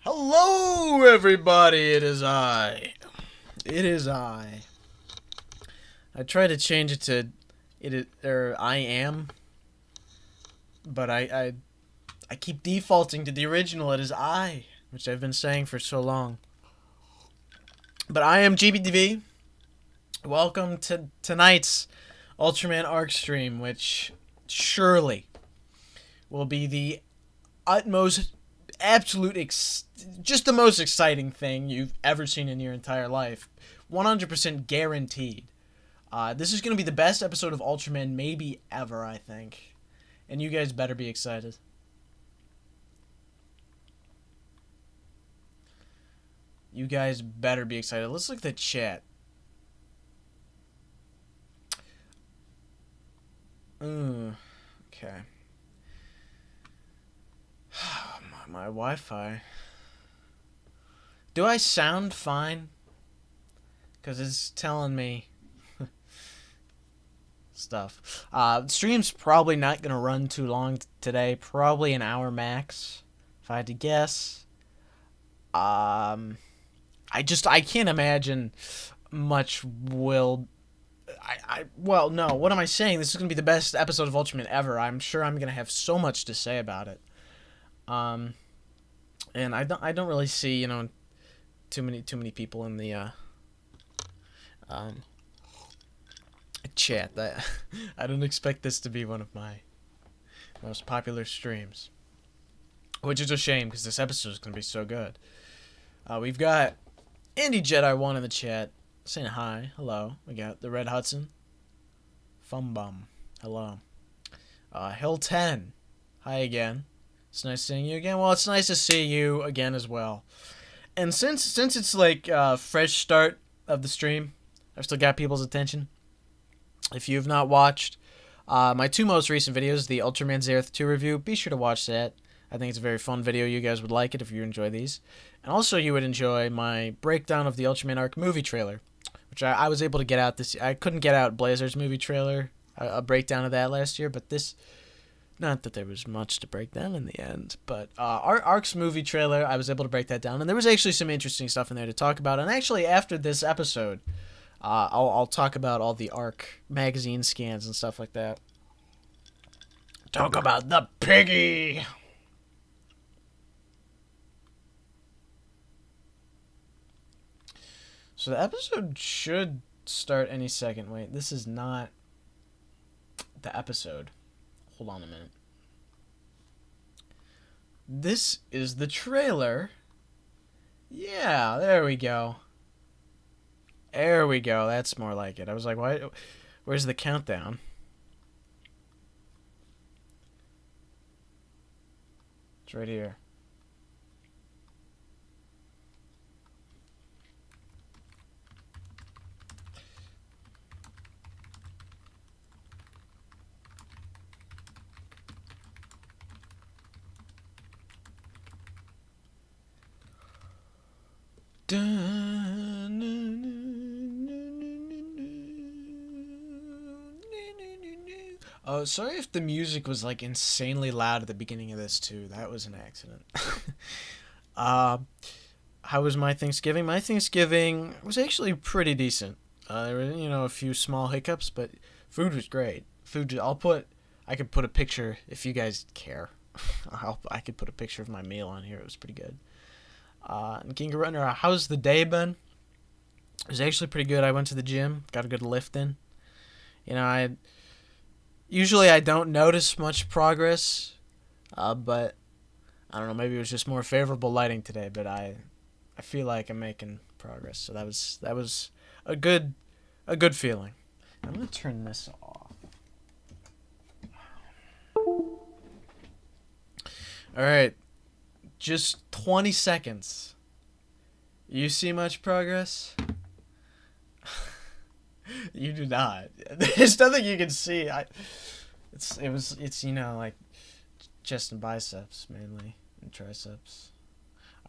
Hello, everybody. It is I. It is I. I tried to change it to I am, but I keep defaulting to the original. It is I, which I've been saying for so long. But I am GBDV. Welcome to tonight's Ultraman Arc stream, which surely will be the utmost, just the most exciting thing you've ever seen in your entire life. 100% guaranteed. This is going to be the best episode of Ultraman maybe ever, I think. And you guys better be excited. You guys better be excited. Let's look at the chat. Okay. My Wi-Fi. Do I sound fine? Because it's telling me stuff. Stream's probably not going to run too long today. Probably an hour max, if I had to guess. I can't imagine much will... well, no, what am I saying? This is going to be the best episode of Ultraman ever. I'm sure I'm going to have so much to say about it. And I don't really see, too many people in the chat. That I don't expect this to be one of my most popular streams, which is a shame because this episode is going to be so good. We've got Andy Jedi 1 in the chat saying hi, hello. We got the Red Hudson, Fumbum, hello. Hill 10, hi again. It's nice seeing you again. Well, it's nice to see you again as well. And since it's like a fresh start of the stream, I've still got people's attention. If you've not watched my two most recent videos, the Ultraman Zereth 2 review, be sure to watch that. I think it's a very fun video. You guys would like it if you enjoy these. And also you would enjoy my breakdown of the Ultraman Arc movie trailer, which I was able to get out this... I couldn't get out Blazer's movie trailer, a breakdown of that last year, but this... Not that there was much to break down in the end, but Arc's movie trailer, I was able to break that down, and there was actually some interesting stuff in there to talk about. And actually, after this episode, I'll talk about all the Arc magazine scans and stuff like that. Talk about the piggy! So the episode should start any second. Wait, this is not the episode. Hold on a minute. This is the trailer. Yeah, there we go. There we go. That's more like it. I was like, why? Where's the countdown? It's right here. Oh, sorry if the music was like insanely loud at the beginning of this too. That was an accident. How was my Thanksgiving? My Thanksgiving was actually pretty decent. There were, a few small hiccups, but food was great. I could put a picture if you guys care. I could put a picture of my meal on here. It was pretty good. And King Runner, how's the day been? It was actually pretty good. I went to the gym, got a good lift in. Usually I don't notice much progress, but I don't know, maybe it was just more favorable lighting today, but I feel like I'm making progress. So that was a good feeling. I'm going to turn this off. All right. Just 20 seconds. You see much progress? You do not. There's nothing you can see. It's like chest and biceps mainly, and triceps.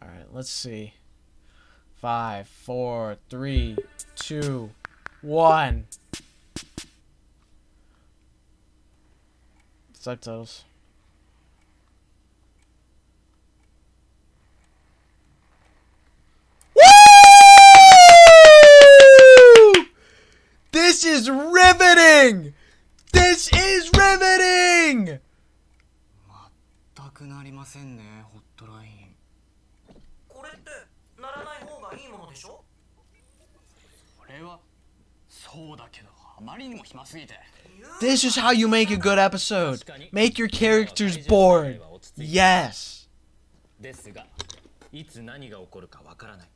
All right, let's see. 5, 4, 3, 2, 1. Subtitles. This is riveting! This is riveting! 全くなりませんね、ホットライン。これってならない方がいいものでしょ？それはそうだけど、あまりにも暇すぎて。This is how you make a good episode. Make your characters bored. Yes. ですが、いつ何が起こるかわからない。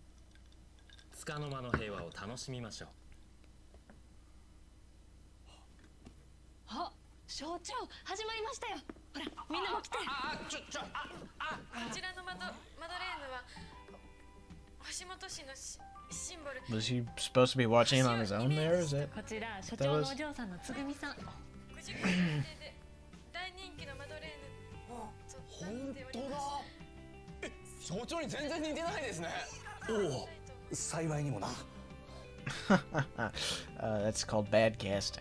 束の間の平和を楽しみましょう。あ、象徴始まりましたよ。ほら、みんなも来て。こちらのマドレーヌは橋本氏のシンボル。 Was he supposed to be watching it on his own there? Is it? こちら所長のお嬢さんのつぐみさん。50回限定で大人気のマドレーヌ。本当だ。象徴に全然似てないですね。おお、幸いにもな。That's called bad casting.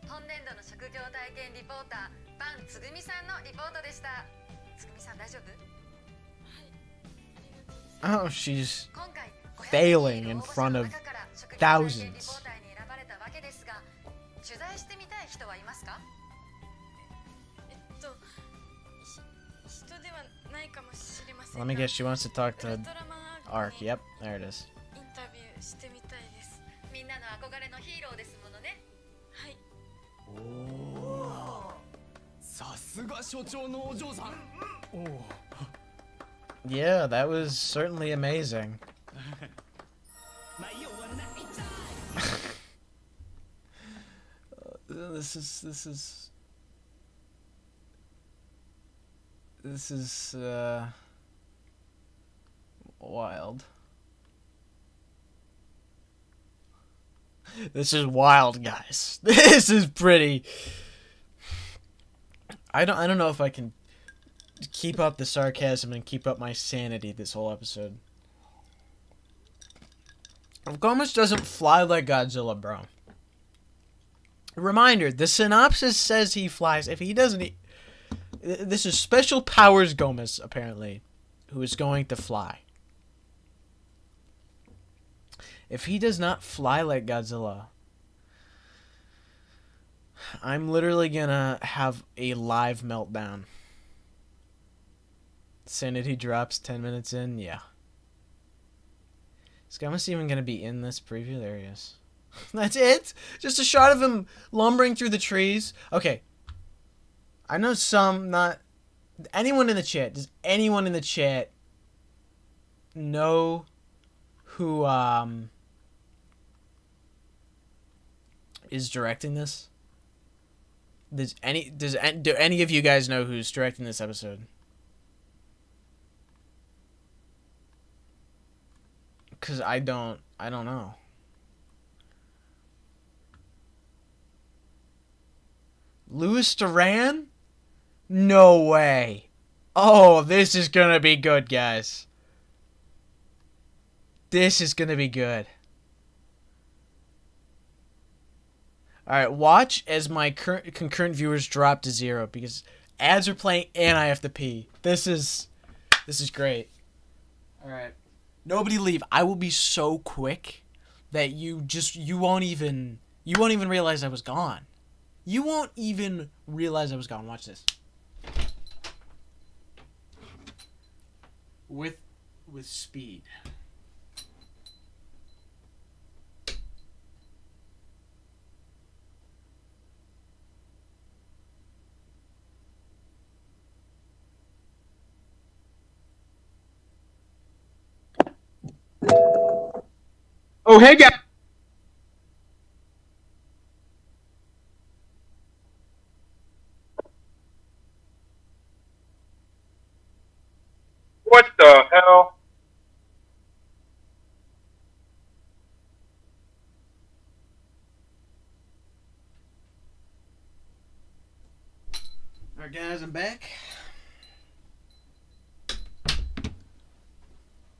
本年度の職業体験リポーター、バンつぐみさんのリポートでした。つぐみさん大丈夫？ Oh, she's failing in front of thousands. 取材してみたい人はいますか？人ではないかもしれません。 Let me guess, she wants to talk to ウルトラマンアーク Arc. Yep, there it is. インタビューしてみたいです。みんなの憧れのヒーローですものね。はい。おお、さすが所長のお嬢さん。おお。Yeah, that was certainly amazing. This is wild. This is wild, guys. This is pretty. I don't know if I can keep up the sarcasm and keep up my sanity this whole episode. GOMESS doesn't fly like Godzilla, bro. Reminder, the synopsis says he flies. If he doesn't, this is special powers GOMESS, apparently, who is going to fly. If he does not fly like Godzilla, I'm literally gonna have a live meltdown. Sanity drops 10 minutes in, yeah. Is GOMESS even gonna be in this preview? There he is. That's it? Just a shot of him lumbering through the trees? Okay. I know some, not... Anyone in the chat, does anyone in the chat know who, is directing this? Do any of you guys know who's directing this episode? Cause I don't know. Louis Duran? No way. Oh, this is gonna be good, guys. This is gonna be good. Alright, watch as my concurrent viewers drop to 0 because ads are playing and I have to pee. This is great. Alright. Nobody leave. I will be so quick that you won't even realize I was gone. You won't even realize I was gone. Watch this. With speed. Oh, hey, guys. What the hell? Alright, guys, I'm back.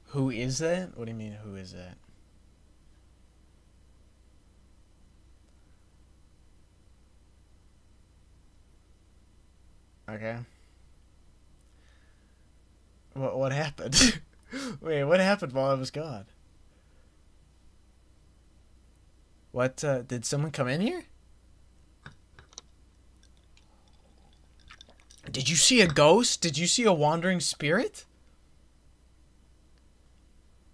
Who is that? What do you mean, who is that? Okay. What happened? Wait, what happened while I was gone? What, did someone come in here? Did you see a ghost? Did you see a wandering spirit?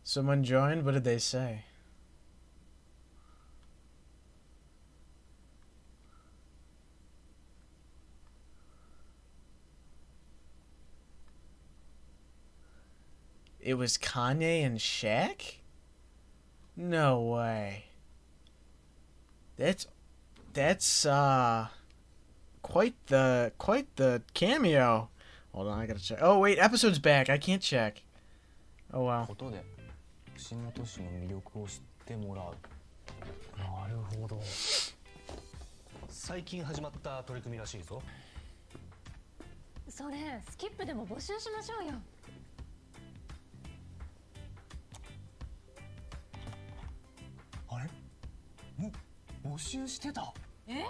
Someone joined? What did they say? It was Kanye and Shaq? No way. That's quite the cameo. Hold on, I gotta check. Oh wait, episode's back. I can't check. Oh wow. ことで串本市の魅力を知ってもらう。なるほど。最近始まった取り組みらしいぞ。それスキップでも募集しましょうよ。あれ？募集してた。え？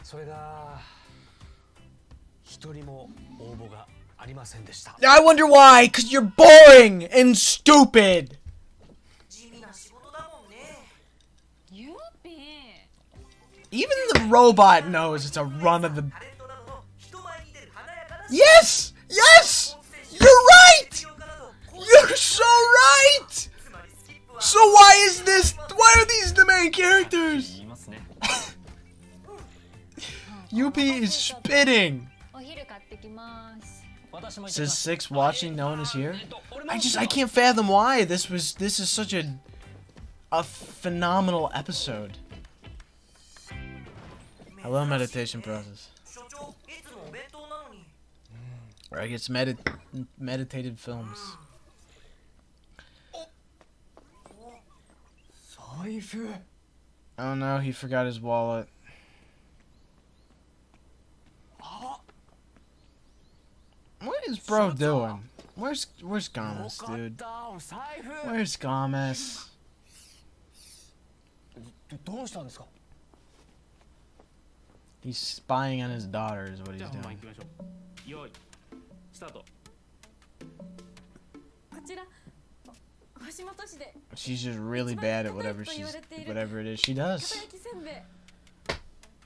それが一人も応募がありませんでした。I wonder why, cause you're boring and stupid. 地味な仕事だもんね。ユーピー。 Even the robot knows it's a run of the. タレントなどの人前に出る華やかな Yes! Yes! You're right! You're so right! So why is this? Why are these the main characters? 言いますね。UP is spitting. お昼買ってきます。 Says six watching, no one is here. I can't fathom why this is such a phenomenal episode. Hello, meditation process. 所長、いつもお弁当なのに。 Or I guess meditated films. 財布。 Oh no, he forgot his wallet. What is bro doing? Where's Gomez, dude? Where's Gomez? どうしたんですか。 He's spying on his daughter is what he's じゃあ本番 doing. 行きましょう。用意スタート。こちら橋本市で She's just really bad at whatever it is she does. 片焼きせんべい。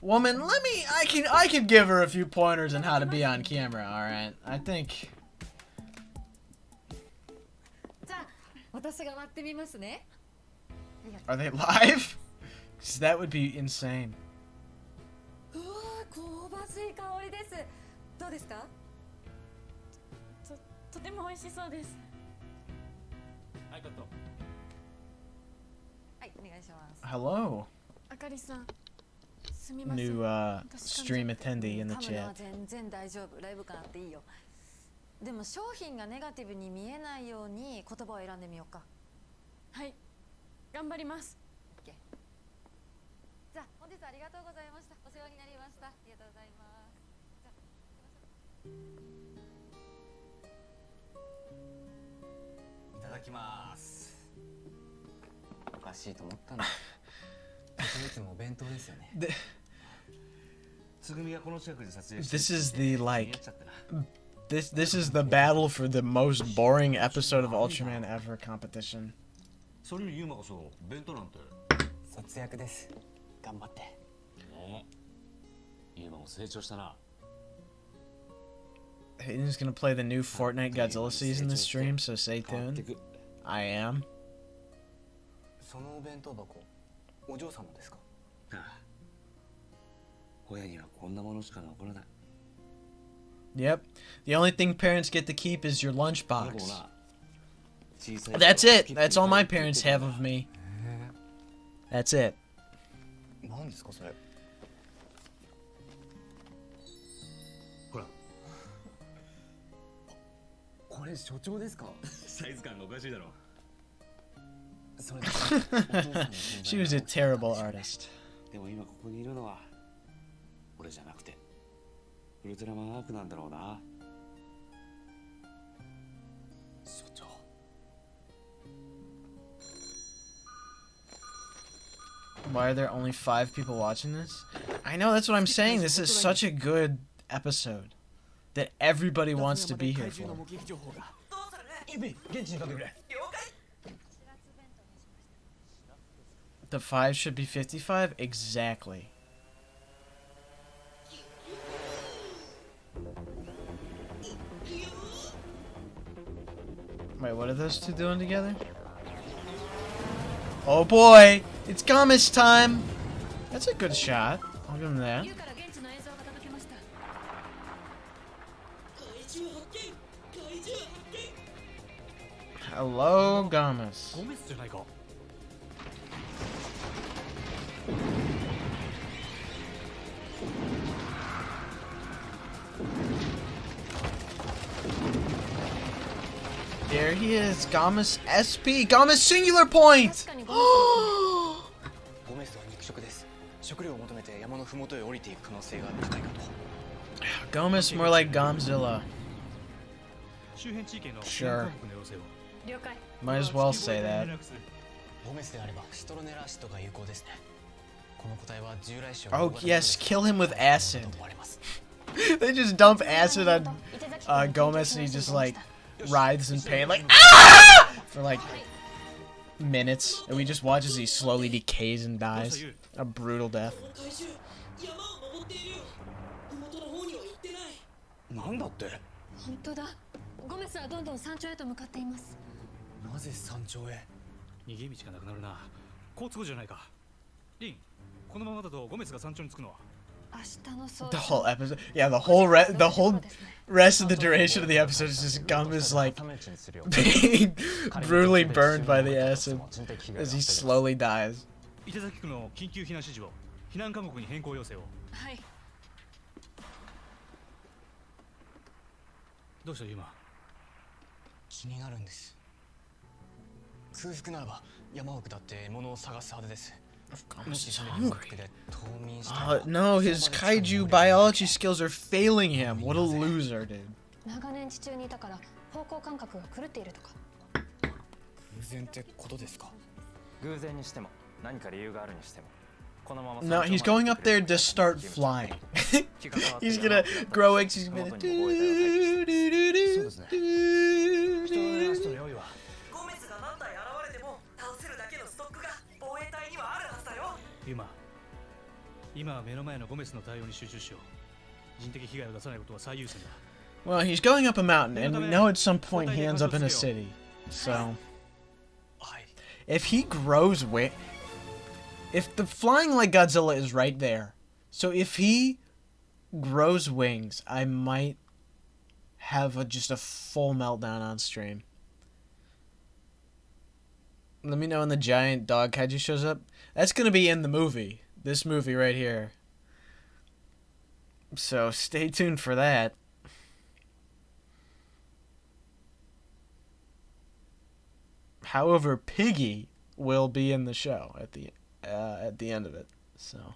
Woman, I can give her a few pointers on how to be on camera, alright? I think じゃあ私が割ってみますね。 are they live? 'Cause that would be insane. うわー香ばしい香りです。どうですか？とても美味しそうです。はい、カット。はい、お願いします。 Hello, あかりさん、すみません。 new stream attendee in the 噛むのは chat. 全然大丈夫。ライブ感あっていいよ。でも商品がネガティブに見えないように言葉を選んでみようか。はい、頑張ります。じゃあ本日はありがとうございました。お世話になりました。ありがとうございます。じゃあ行きましょう。いただきます。おかしいと思ったんだ。いつもお弁当ですよね。つぐみがこの近くで撮影して This is the 気に like なっちゃってな。 this is the battle for the most boring episode of Ultraman ever competition. それにユーマこそ弁当なんて。節約です。頑張って。ねえ、ユーマも成長したな。 Hayden's gonna play the new Fortnite Godzilla season this stream, so stay 変わって tuned. く。I am. そのお弁当箱、お嬢様ですか。ああ、親にはこんなものしか残らない。 Yep. The only thing parents get to keep is your でも lunchbox. な、小さい頃 That's it. スキップ That's all my に通って parents た have んだ of me. That's it. 何ですかそれ。ほら、これ所長ですか。サイズ感がおかしいだろ。それ。She was a terrible artist. でも今ここにいるのは俺じゃなくてウルトラマンアークなんだろうな。所長。 Why are there only 5 people watching this? I know, that's what I'm saying. This is such a good episode that everybody wants to be here for. どうする？ユビ、現地にかけてくれ。了解。The 5 should be 55? Exactly. Wait, what are those two doing together? Oh boy! It's GOMESS time! That's a good shot. I'll give him that. Hello, GOMESS. There he is, GOMESS SP, GOMESS singular point! ゴメスは肉食です。食料を求めて山のふもとへ降りていく可能性が高いかと。GOMESS more like GODZILLA. Sure. Might as well say that. ゴメスであればシトロネラシトが有効ですね。この個体は従来種 Oh yes, kill him with acid. They just dump acid on GOMESS and he just like writhes in pain like ah! For like minutes, and we just watch as he slowly decays and dies. A brutal death. なんだって？本当だ。ゴメスはどんどん山頂へと向かっています。なぜ山頂へ？逃げ道がなくなるな。好都合じゃないか。リン、このままだとゴメスが山頂に着くのは。 The whole episode, yeah, the whole rest of the duration of the episode is just GOMESS like being brutally burned by the acid as he slowly dies. 伊手崎区の緊急避難指示を避難科目に変更要請を。はい。どうしたユマ？気になるんです。空腹ならば山奥だって物を探すはずです。 GOMESS is hungry. No, his kaiju biology skills are failing him. What a loser, dude. 長年地中にいたから方向感覚が狂っているとか。偶然ってことですか？偶然にしても何か理由があるにしても。 No, he's going up there to start flying. He's gonna grow wings. He's gonna do. 今は目の前のゴメスの対応に集中しよう。人的被害を出さないことは最優先だ。 Well, he's going up a mountain, and we know at some point he ends up in a city. So, if he grows if the flying like Godzilla is right there, so if he grows wings, I might have just a full meltdown on stream. Let me know when the giant dog kaiju shows up. That's gonna be in the movie. This movie right here. So stay tuned for that. However, Piggy will be in the show at the end of it. So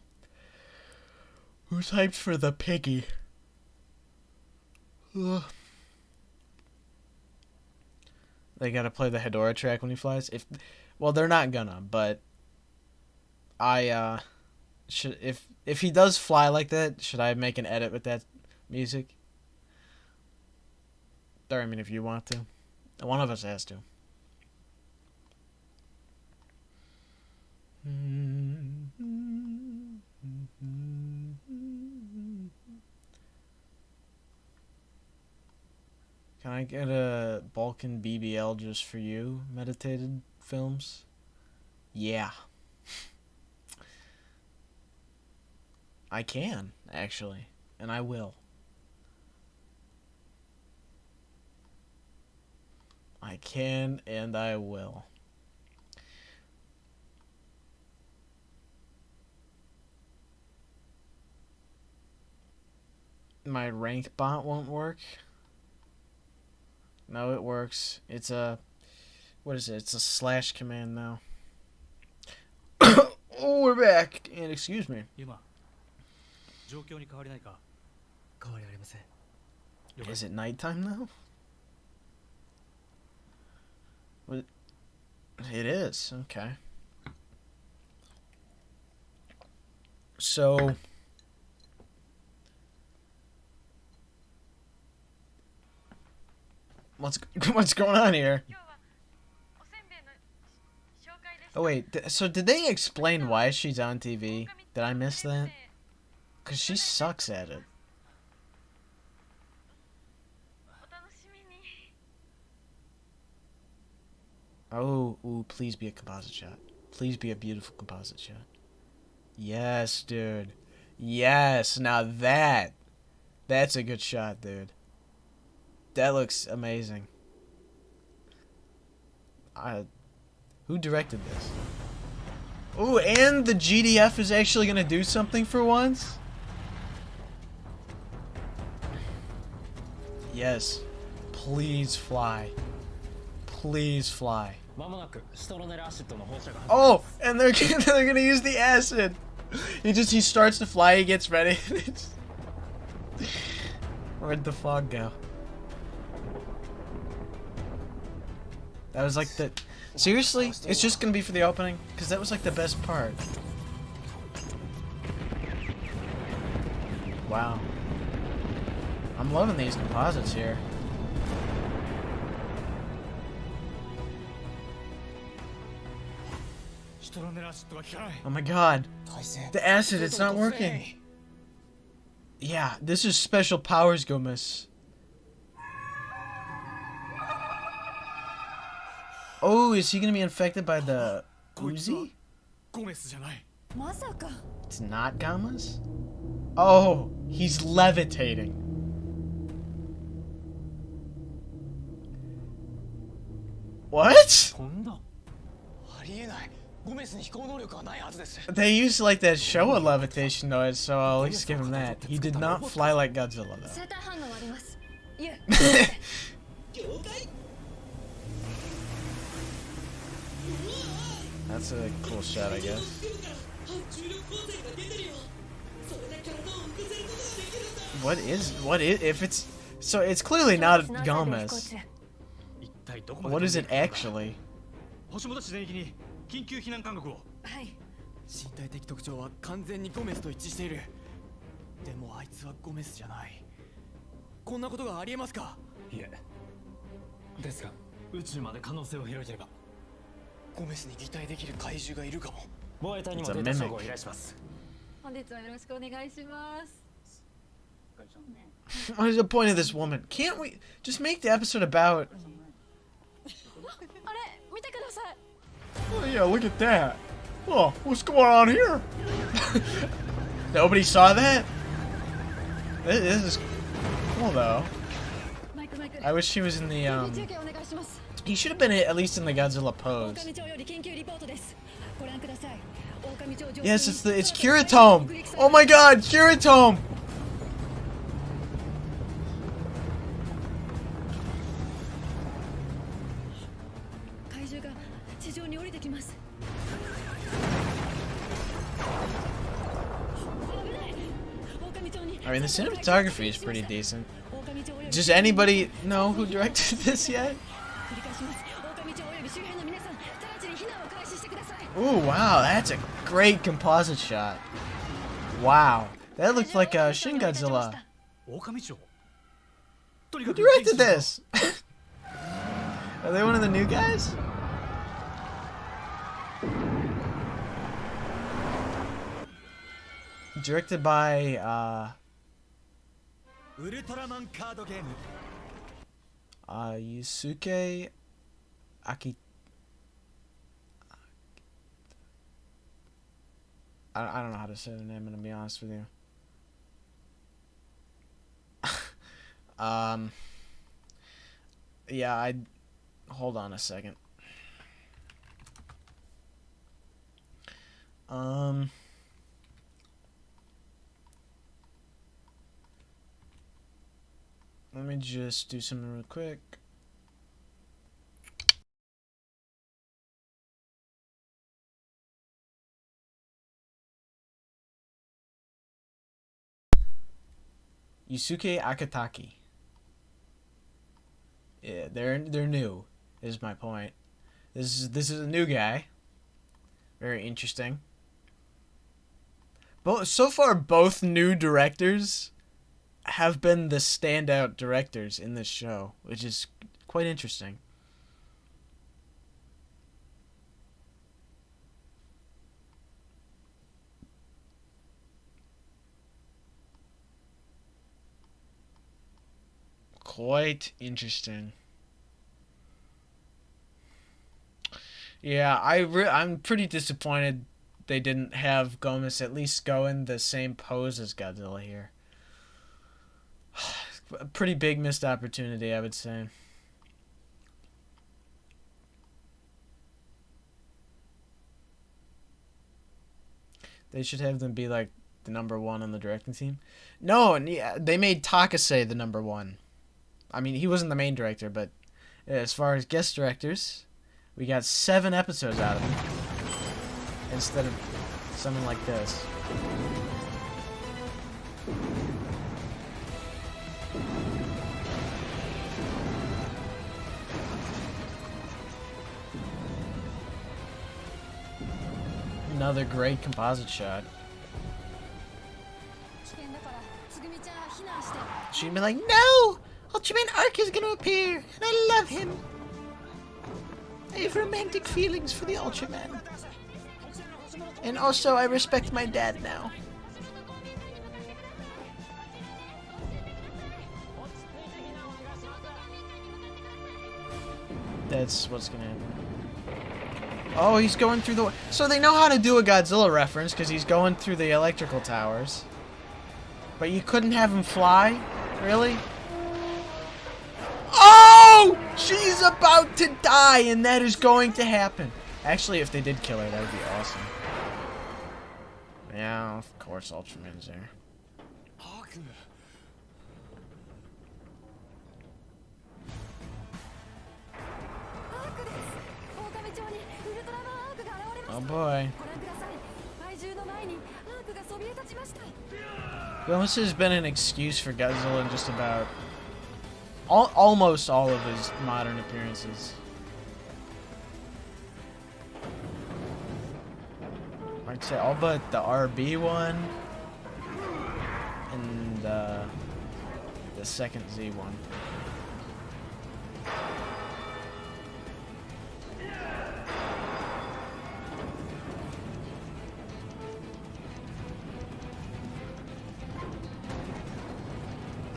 who's hyped for the Piggy? Ugh. They gotta play the Hedora track when he flies. Well, they're not gonna, but I if he does fly like that, should I make an edit with that music? Or I mean, if you want to, one of us has to. Can I get a Balkan BBL just for you, meditated films? Yeah. I can, actually, and I will. I can, and I will. My rank bot won't work. No, it works. It's a... What is it? It's a slash command now. Oh, we're back. And excuse me. Is it nighttime now? What? It is. Okay. So... What's going on here? Oh wait, so did they explain why she's on TV? Did I miss that? Cause she sucks at it. Oh, ooh, please be a composite shot. Please be a beautiful composite shot. Yes, dude. Yes, now that's a good shot, dude. That looks amazing. Who directed this? Ooh, and the GDF is actually gonna do something for once? Yes. Please fly. Please fly. Oh, and they're gonna use the acid. He starts to fly, he gets ready. Where'd the fog go? That was like the... Seriously? It's just gonna be for the opening? Because that was like the best part. Wow. I'm loving these composites here. Oh my god. The acid, it's not working. Yeah, this is special powers, GOMESS. Oh, is he gonna be infected by the Uzi? It's not GOMESS? Oh, he's levitating. What? They used like that show of levitation noise, so I'll at least give him that. He did not fly like Godzilla though. That's a cool shot, I guess. What is if it's so it's clearly not GOMESS. What is it actually? はい。身体的特徴は完全にゴメスと一致している。でもあいつはゴメスじゃない。こんなことがありえますか？いえ。ですが、宇宙まで可能性を広げれば、ゴメスに擬態できる怪獣がいるかも。防衛隊にもデータ照合を依頼します。本日はよろしくお願いします。What is the point of this woman? Can't we just make the episode about? あれ、見てください。 Oh yeah, look at that. Oh, what's going on here? Nobody saw that? This is cool though. I wish he was in the he should have been at least in the Godzilla pose. Yes, it's Kiritome. Oh my god, Kiritome. I mean, the cinematography is pretty decent. Does anybody know who directed this yet? Ooh, wow, that's a great composite shot. Wow, that looked like a Shin Godzilla. Who directed this? Are they one of the new guys? Directed by Ultraman card game. Yusuke Aki. I don't know how to say the name, and to be honest with you. Yeah, I hold on a second. Let me just do something real quick. Yusuke Akataki. Yeah, they're new, is my point. This is a new guy. Very interesting. So far, both new directors have been the standout directors in this show, which is quite interesting. Quite interesting. Yeah, I'm pretty disappointed they didn't have GOMESS at least go in the same pose as Godzilla here. A pretty big missed opportunity, I would say. They should have them be like the #1 on the directing team. No, and yeah, they made Takase the #1. I mean, he wasn't the main director, but as far as guest directors, we got 7 episodes out of him instead of something like this. Another great composite shot. She'd be like, no! Ultraman Arc is gonna appear, and I love him. I have romantic feelings for the Ultraman. And also, I respect my dad now. That's what's gonna happen. Oh, he's going through the... So they know how to do a Godzilla reference, because he's going through the electrical towers. But you couldn't have him fly? Really? Oh! She's about to die, and that is going to happen. Actually, if they did kill her, that would be awesome. Yeah, of course Ultraman's there. Oh boy. GOMESS has been an excuse for Godzilla in just about almost all of his modern appearances. I'd say all but the RB one and the second Z one.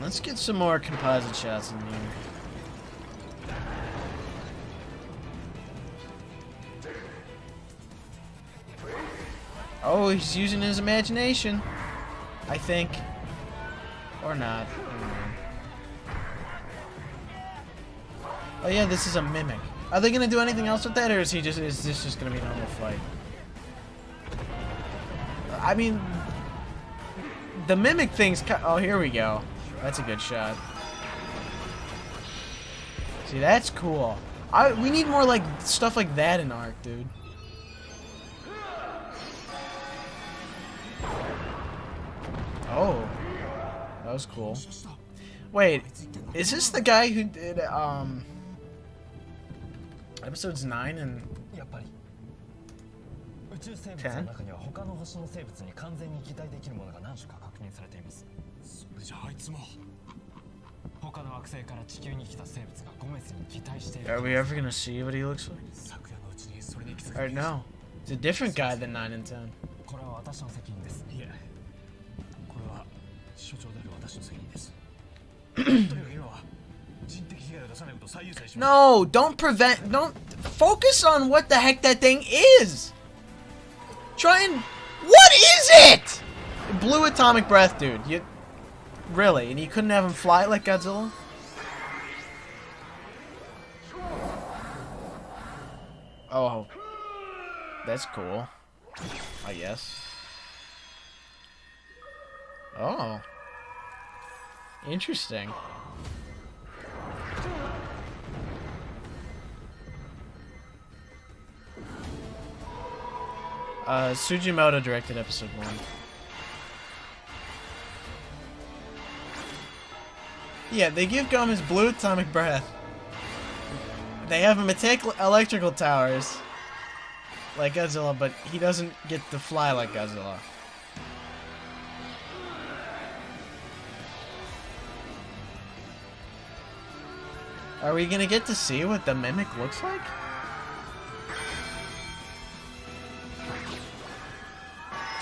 Let's get some more composite shots in here. Oh, he's using his imagination, I think. Or not. I don't know. Oh yeah, this is a mimic. Are they gonna do anything else with that, or is this just gonna be a normal fight? I mean, the mimic thing's oh, here we go. That's a good shot. See, that's cool. We need more like stuff like that in Arc, dude. Oh, that was cool. Wait, is this the guy who did episodes 9 and 10? 他の惑星から地球に来た生物がゴメスに擬態している。 Are we ever gonna see what he looks like? 昨夜のうちにそれに気づいた。 Or no, it's a different guy than 9 and 10. これは私の責任です。いえ、これは所長である私の責任です。とにかく今は人的被害を出さないことを最優先します。 No, don't focus on what the heck that thing is. Try and what is it? Blue atomic breath, dude. Really? And you couldn't have him fly like Godzilla? Oh. That's cool. I guess. Oh. Interesting. Sujimoto directed episode 1. Yeah, they give GOMESS blue atomic breath. They have him attack electrical towers like Godzilla, but he doesn't get to fly like Godzilla. Are we gonna get to see what the mimic looks like?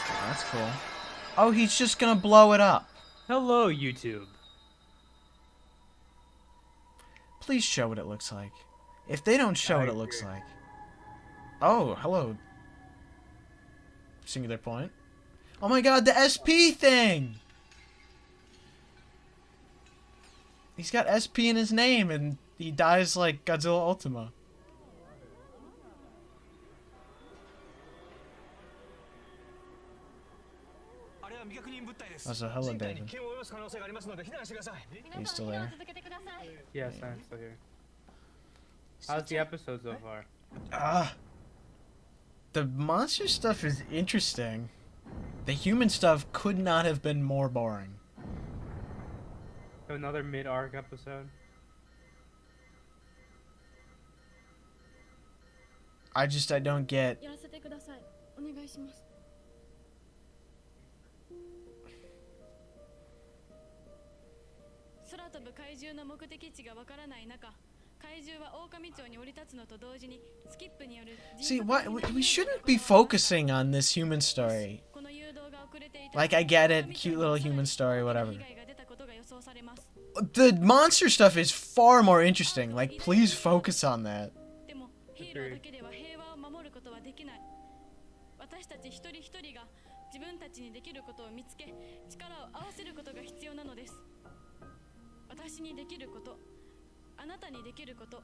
Oh, that's cool. Oh, he's just gonna blow it up. Hello, YouTube. Please show what it looks like. If they don't show what it looks like. Oh, hello. Singular point. Oh my god, the SP thing! He's got SP in his name and he dies like Godzilla Ultima. Oh, so hello, David. He's still there. Yes, I'm still here. How's the episode so far? The monster stuff is interesting. The human stuff could not have been more boring. Another mid-arc episode. I don't get. やらせてください。お願いします。空飛ぶ怪獣の目的地がわからない中、怪獣は狼町に降り立つのと同時にスキップによる See, why we shouldn't be focusing on this human story. Like, I get it, cute little human story, whatever. The monster stuff is far more interesting. Like, please focus on that. でもヒーローだけでは平和を守ることはできない。私たち一人一人が自分たちにできることを見つけ、力を合わせることが必要なのです。私にできること、あなたにできること、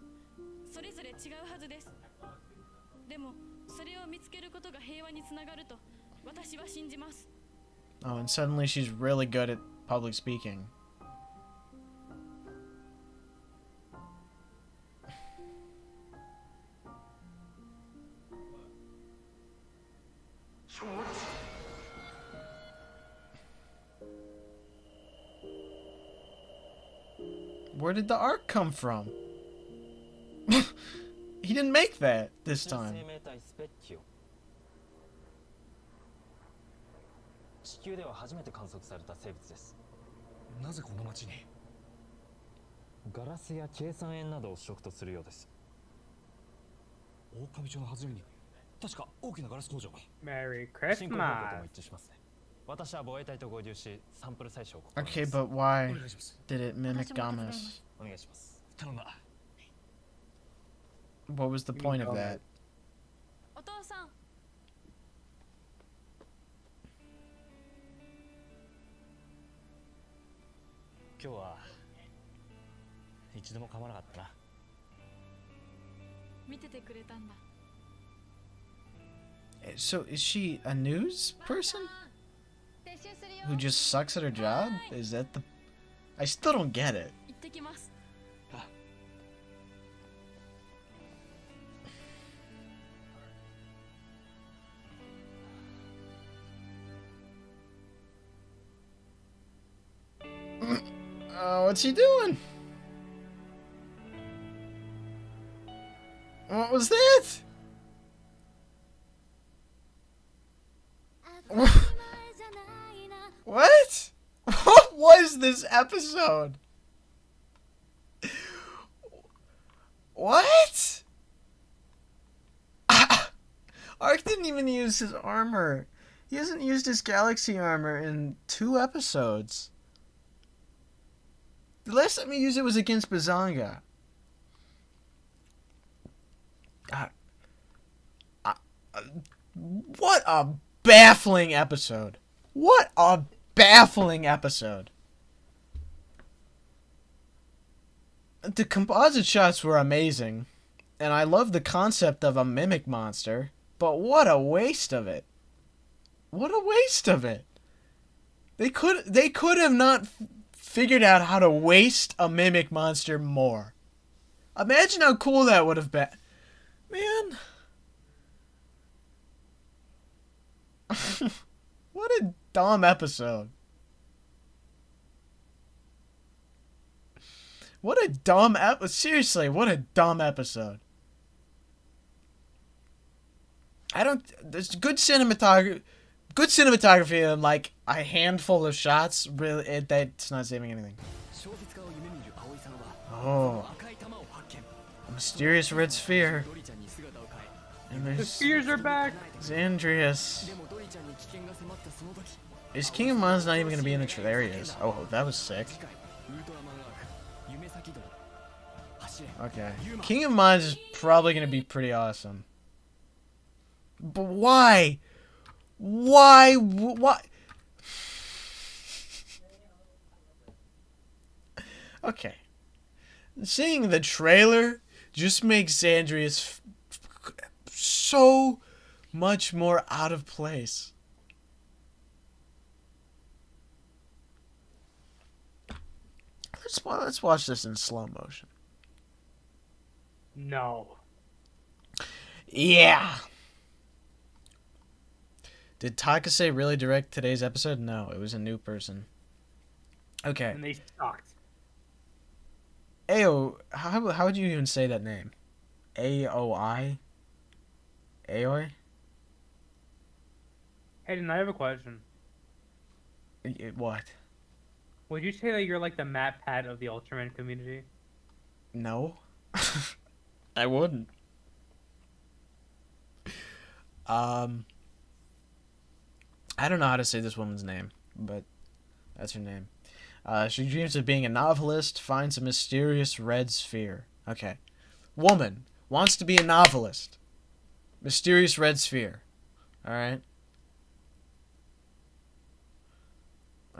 それぞれ違うはずです。でも、それを見つけることが平和につながると私は信じます。Oh, and suddenly she's really good at public speaking. Where did the arc come from? He didn't make that this time. 地球では初めて観測された生物です。なぜこの町に？ガラスや計算円などを主食とするようです。狼町の外れに確か大きなガラス工場が。Merry 進行方向とも Christmas. 一致しますね。私は防衛隊と合流し、サンプル採取を試みます。 Okay, but why did it mimic GOMESS? お願いします。頼んだ。What was the point of that? お父さん。今日は一度も噛まなかったな。見ててくれたんだ。 So is she a news person who just sucks at her job? Is that the? I still don't get it. 行ってきます。What's he doing? What was that? What? What was this episode? What? Arc didn't even use his armor. He hasn't used his galaxy armor in 2 episodes. The last time he used it was against Bazanga. What a baffling episode. What a baffling episode. The composite shots were amazing, and I love the concept of a mimic monster, but what a waste of it. What a waste of it. They could have not figured out how to waste a mimic monster more. Imagine how cool that would have been. Man. What a dumb episode. What a dumb seriously, what a dumb episode. There's good cinematography and like a handful of shots, really, that's not saving anything. Oh. A mysterious red sphere. And The spheres are back! Xandrius. Is King of Mons not even going to be in the areas? Oh, that was sick. Okay. King of Mines is probably gonna be pretty awesome. But why? Why? Why? Okay. Seeing the trailer just makes Zandrius so much more out of place. Let's watch this in slow motion. No. Yeah. Did Takase really direct today's episode? No, it was a new person. Okay. And they sucked. Ao, how would you even say that name? Aoi? Aoi? Hayden, I have a question. What? Would you say that you're like the Matt Pat of the Ultraman community? No. I wouldn't. I don't know how to say this woman's name, but that's her name. She dreams of being a novelist, finds a mysterious red sphere. Okay. Woman wants to be a novelist. Mysterious red sphere. Alright?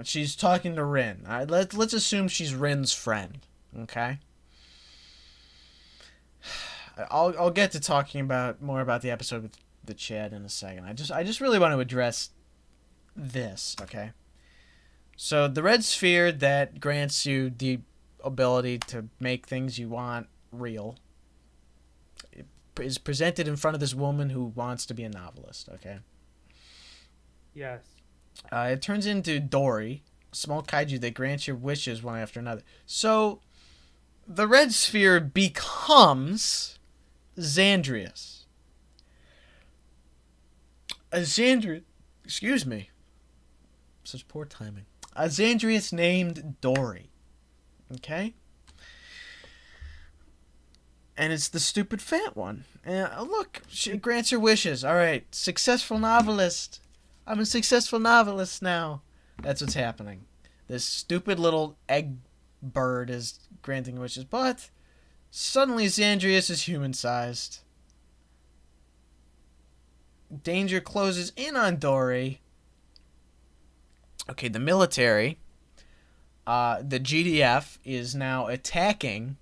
She's talking to Rin. Alright, let's assume she's Rin's friend. Okay? I'll get to talking more about the episode with the chat in a second. I just really want to address this, okay? So the red sphere that grants you the ability to make things you want real is presented in front of this woman who wants to be a novelist, okay? Yes. It turns into Dory, a small kaiju that grants your wishes one after another. So the red sphere becomes Zandrius. Excuse me. Such poor timing. A Zandrius named Dory. Okay? And it's the stupid fat one. And look, she grants her wishes. Alright, successful novelist. I'm a successful novelist now. That's what's happening. This stupid little egg bird is granting wishes. But suddenly Zandrius is human-sized. Danger closes in on Dory. Okay, the military, the GDF, is now attacking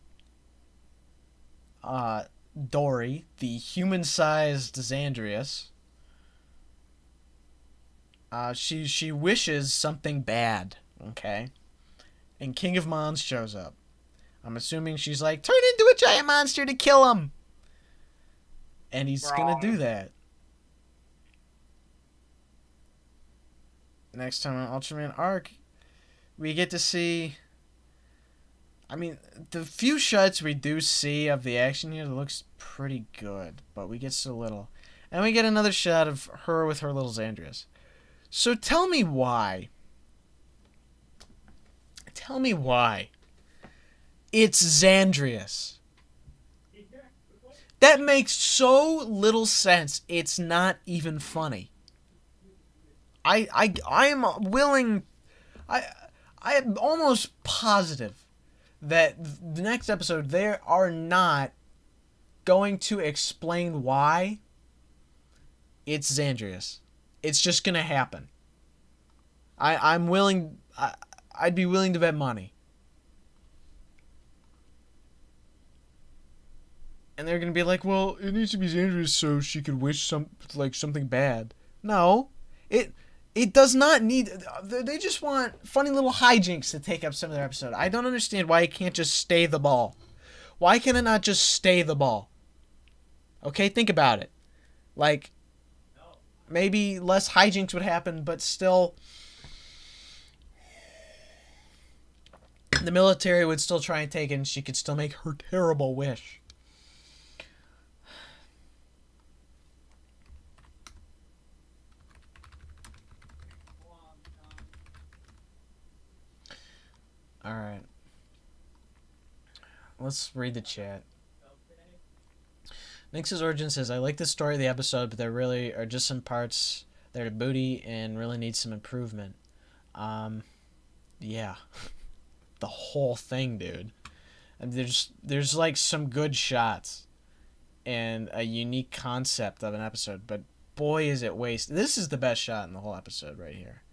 Dory, the human-sized Zandrius. She wishes something bad, okay? And King of Mons shows up. I'm assuming she's like, turn into a giant monster to kill him! And he's gonna do that. Next time on Ultraman Arc, we get to see... I mean, the few shots we do see of the action here looks pretty good, but we get so little. And we get another shot of her with her little Zandrius. So tell me why. Tell me why. It's Zandrius. That makes so little sense, it's not even funny. I am willing... I am almost positive that the next episode they are not going to explain why it's Zandrius. It's just gonna happen. I'm willing... I'd be willing to bet money. And they're gonna be like, well, it needs to be Zandrius so she could wish something bad. No. It does not need... They just want funny little hijinks to take up some of their episode. I don't understand why it can't just stay the ball. Why can it not just stay the ball? Okay, think about it. Like, maybe less hijinks would happen, but still... The military would still try and take it, and she could still make her terrible wish. Alright. Let's read the chat. Nix's Origin says, I like the story of the episode, but there really are just some parts that are booty and really need some improvement. Yeah. The whole thing, dude. And there's like some good shots and a unique concept of an episode, but boy is it wasted. This is the best shot in the whole episode right here.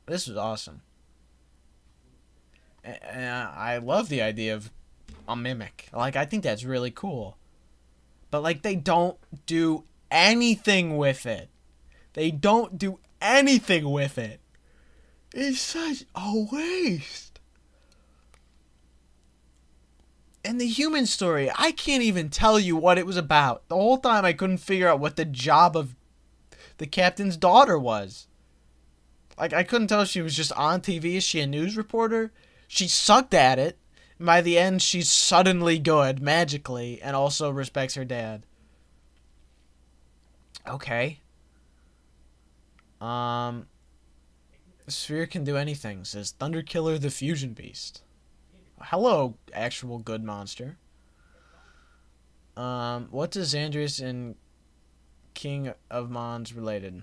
This was awesome. And I love the idea of a mimic. Like, I think that's really cool. But, like, they don't do anything with it. They don't do anything with it. It's such a waste. And the human story, I can't even tell you what it was about. The whole time I couldn't figure out what the job of the captain's daughter was. Like, I couldn't tell if she was just on TV. Is she a news reporter? She sucked at it. By the end, she's suddenly good, magically, and also respects her dad. Okay. Sphere can do anything, says Thunderkiller the Fusion Beast. Hello, actual good monster. What does Xandrius and King of Mons related?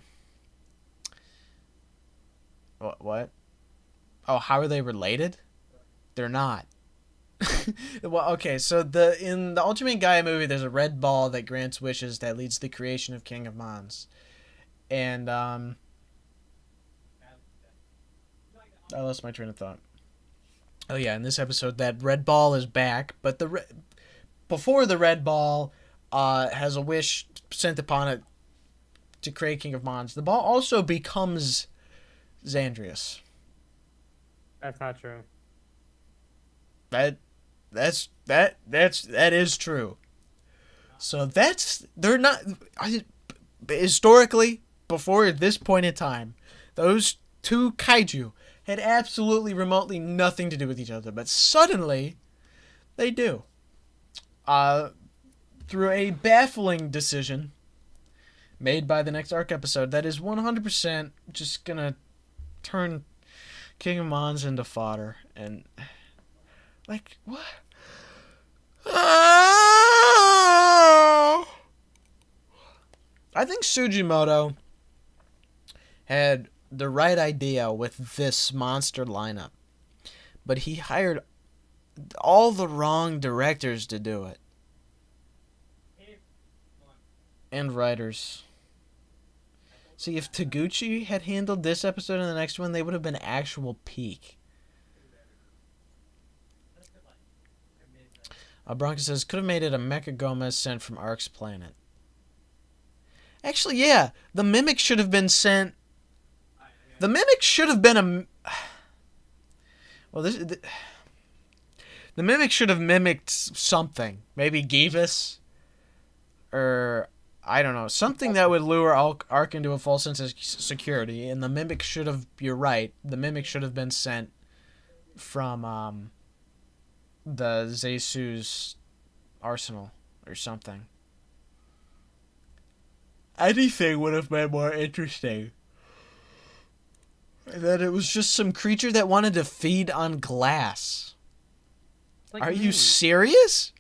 What? Oh, how are they related? They're not. Well, okay, so in the Ultraman Gaia movie, there's a red ball that grants wishes that leads to the creation of King of Mons. And, I lost my train of thought. Oh yeah, in this episode, that red ball is back, but before the red ball has a wish sent upon it to create King of Mons, the ball also becomes Xandrius. That's not true. That is true. So they're not historically, before this point in time, those two kaiju had absolutely remotely nothing to do with each other, but suddenly they do. Through a baffling decision made by the next arc episode that is 100% just gonna turn King of Mons into fodder. And like, what? I think Sujimoto had the right idea with this monster lineup, but he hired all the wrong directors to do it. And writers. See, if Taguchi had handled this episode and the next one, they would have been actual peak. Bronco says, could have made it a Mecha Gomez sent from Arc's planet. Actually, yeah, the Mimic should have been sent. The Mimic should have been a. Well, the Mimic should have mimicked something. Maybe Givis. Or, I don't know. Something that would lure Arc into a false sense of security. And the Mimic should have. You're right. The Mimic should have been sent from the Zeisu's arsenal or something. Anything would have been more interesting. That it was just some creature that wanted to feed on glass. Like Are you serious?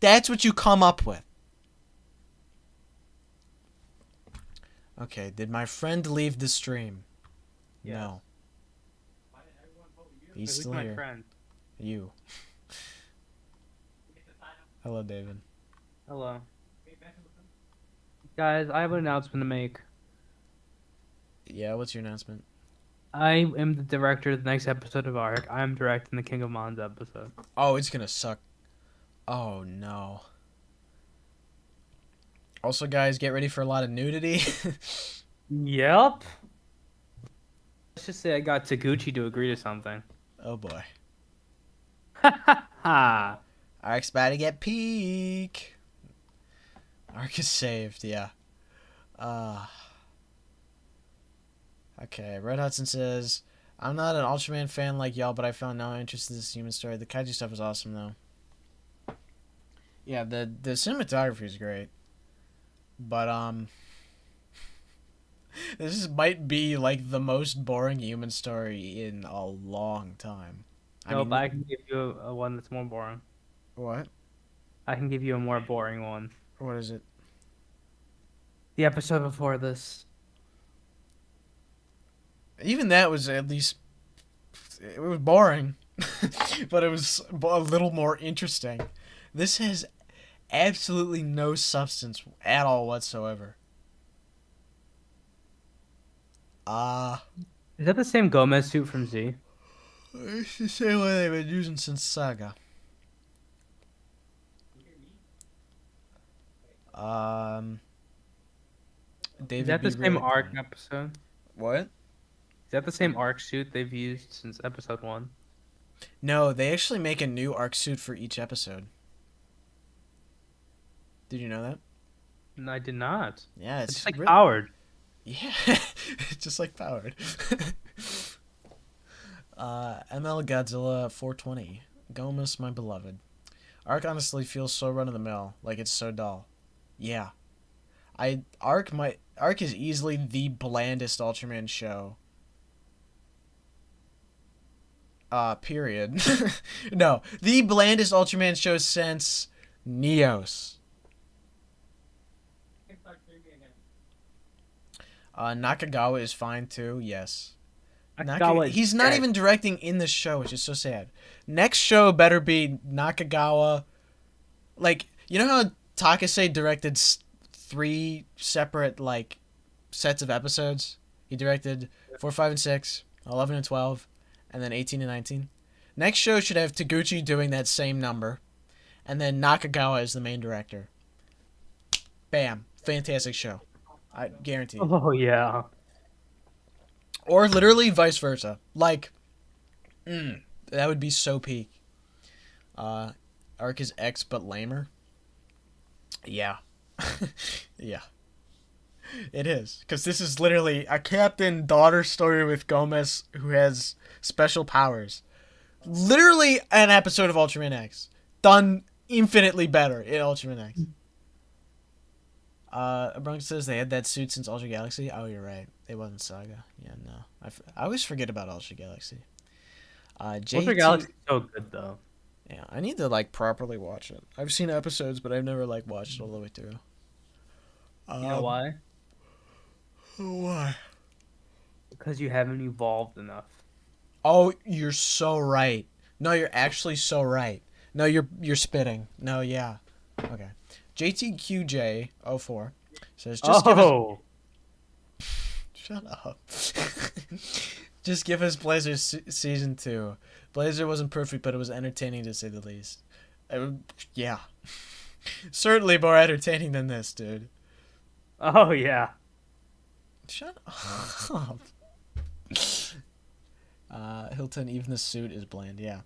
That's what you come up with. Okay, did my friend leave the stream? Yes. No. He's still here. Friend? You. Hello, David. Hello. Guys, I have an announcement to make. Yeah, what's your announcement? I am the director of the next episode of Arc. I'm directing the King of Mons episode. Oh, it's gonna suck. Oh, no. Also, guys, get ready for a lot of nudity. Yep. Let's just say I got Taguchi to agree to something. Oh, boy. Ha ha ha. Arc's about to get peak. Arc is saved, yeah. Okay, Red Hudson says, I'm not an Ultraman fan like y'all, but I found no interest in this human story. The kaiju stuff is awesome, though. Yeah, the cinematography is great. But, this might be, like, the most boring human story in a long time. Nope, I can give you a one that's more boring. What? I can give you a more boring one. What is it? The episode before this. Even that was at least... It was boring. but it was a little more interesting. This has absolutely no substance at all whatsoever. Is that the same Gomez suit from Z? It's the same one they've been using since Saga. David Is that the B. same really arc funny. episode? What? Is that the same arc suit they've used since episode 1? No, they actually make a new arc suit for each episode. Did you know that? No, I did not. Yeah, It's it's just like real- Powered. Yeah, just like Powered. ML Godzilla 420. Gomez, my beloved. Arc honestly feels so run-of-the-mill, like it's so dull. Yeah. Arc is easily the blandest Ultraman show. Period. No, the blandest Ultraman show since Neos. Nakagawa is fine too, yes. He's not even directing in the show, which is so sad. Next show better be Nakagawa. Like, you know how Takase directed 3 separate, like, sets of episodes? He directed 4, 5, and 6, 11 and 12, and then 18 and 19. Next show should have Taguchi doing that same number, and then Nakagawa as the main director. Bam. Fantastic show. I guarantee. Oh, yeah. Or literally vice versa. Like, that would be so peak. Arc is X but lamer. Yeah. Yeah. It is. Because this is literally a captain-daughter story with Gomez who has special powers. Literally an episode of Ultraman X. Done infinitely better in Ultraman X. Bronx says they had that suit since Ultra Galaxy. Oh, you're right. It wasn't Saga. Yeah, no. I always forget about Ultra Galaxy. Ultra Galaxy is so good, though. Yeah, I need to, like, properly watch it. I've seen episodes, but I've never, like, watched it all the way through. You know why? Why? Because you haven't evolved enough. Oh, you're so right. No, you're actually so right. No, you're spitting. No, yeah. Okay. JTQJ04 says, just give us... Shut up. Just give us Blazer Season 2. Blazer wasn't perfect, but it was entertaining to say the least. Yeah. Certainly more entertaining than this, dude. Oh, yeah. Shut up. Hilton, even the suit is bland, yeah.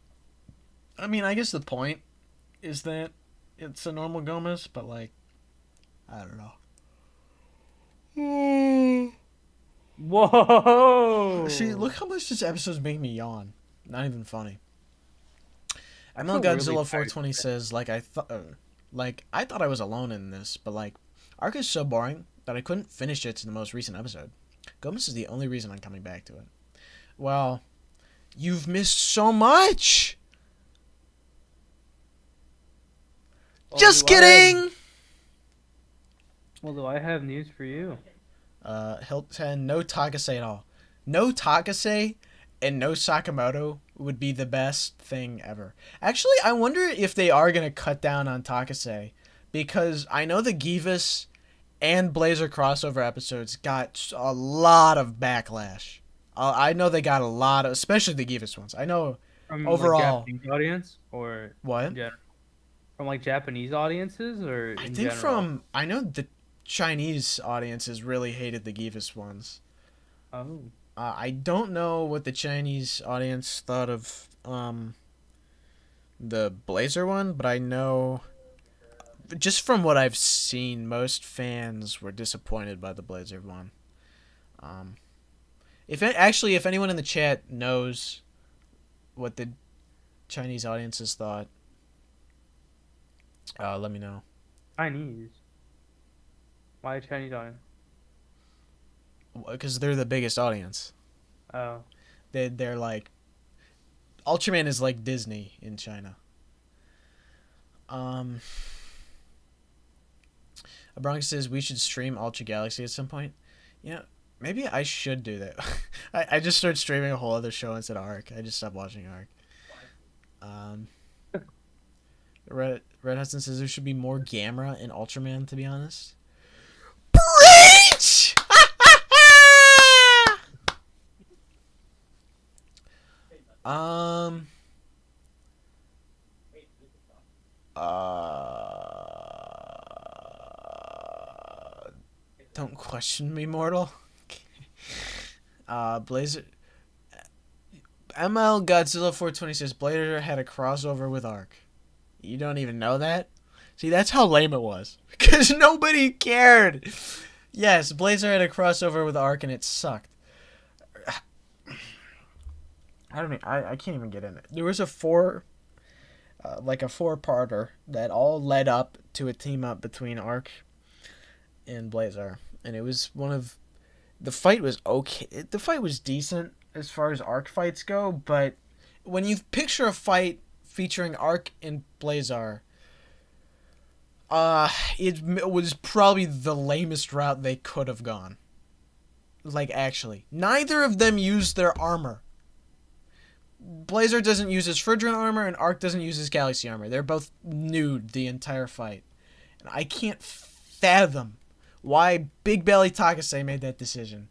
I mean, I guess the point is that it's a normal Gomez, but, like, I don't know. Whoa! See, look how much this episode's making me yawn. Not even funny. ML Godzilla Godzilla 420 says, I thought I was alone in this, but, like, Arc is so boring that I couldn't finish it to the most recent episode. Gomez is the only reason I'm coming back to it. Well, you've missed so much! Just kidding! Well, do I have news for you? Hilton, no Takase at all. No Takase and no Sakamoto would be the best thing ever. Actually, I wonder if they are going to cut down on Takase, because I know the Givas and Blazer crossover episodes got a lot of backlash. I know they got a lot of, especially the Givas ones. I know From overall. Like, Japanese audience or What? in general? From like Japanese audiences or I in think general? I know the Chinese audiences really hated the Givas ones. Oh. I don't know what the Chinese audience thought of the Blazer one, but I know just from what I've seen, most fans were disappointed by the Blazer one. If anyone in the chat knows what the Chinese audiences thought, let me know. Chinese. Why Chinese audience? Because they're the biggest audience. Oh. They're like, Ultraman is like Disney in China. Bronx says we should stream Ultra Galaxy at some point. Yeah, maybe I should do that. I just started streaming a whole other show instead of Arc. I just stopped watching Arc. Red Hudson says there should be more Gamera in Ultraman, to be honest. Preach! Don't question me, mortal. Blazer. ML Godzilla 420 says Blazer had a crossover with Arc. You don't even know that? See, that's how lame it was. Because nobody cared. Yes, Blazer had a crossover with Arc and it sucked. I can't even get in it. There was a four-parter that all led up to a team up between Arc and Blazer, and it was the fight was okay. The fight was decent as far as Arc fights go, but when you picture a fight featuring Arc and Blazer, it was probably the lamest route they could have gone. Like, actually, neither of them used their armor. Blazer doesn't use his Fridrin armor, and Arc doesn't use his Galaxy armor. They're both nude the entire fight. And I can't fathom why Big Belly Takase made that decision.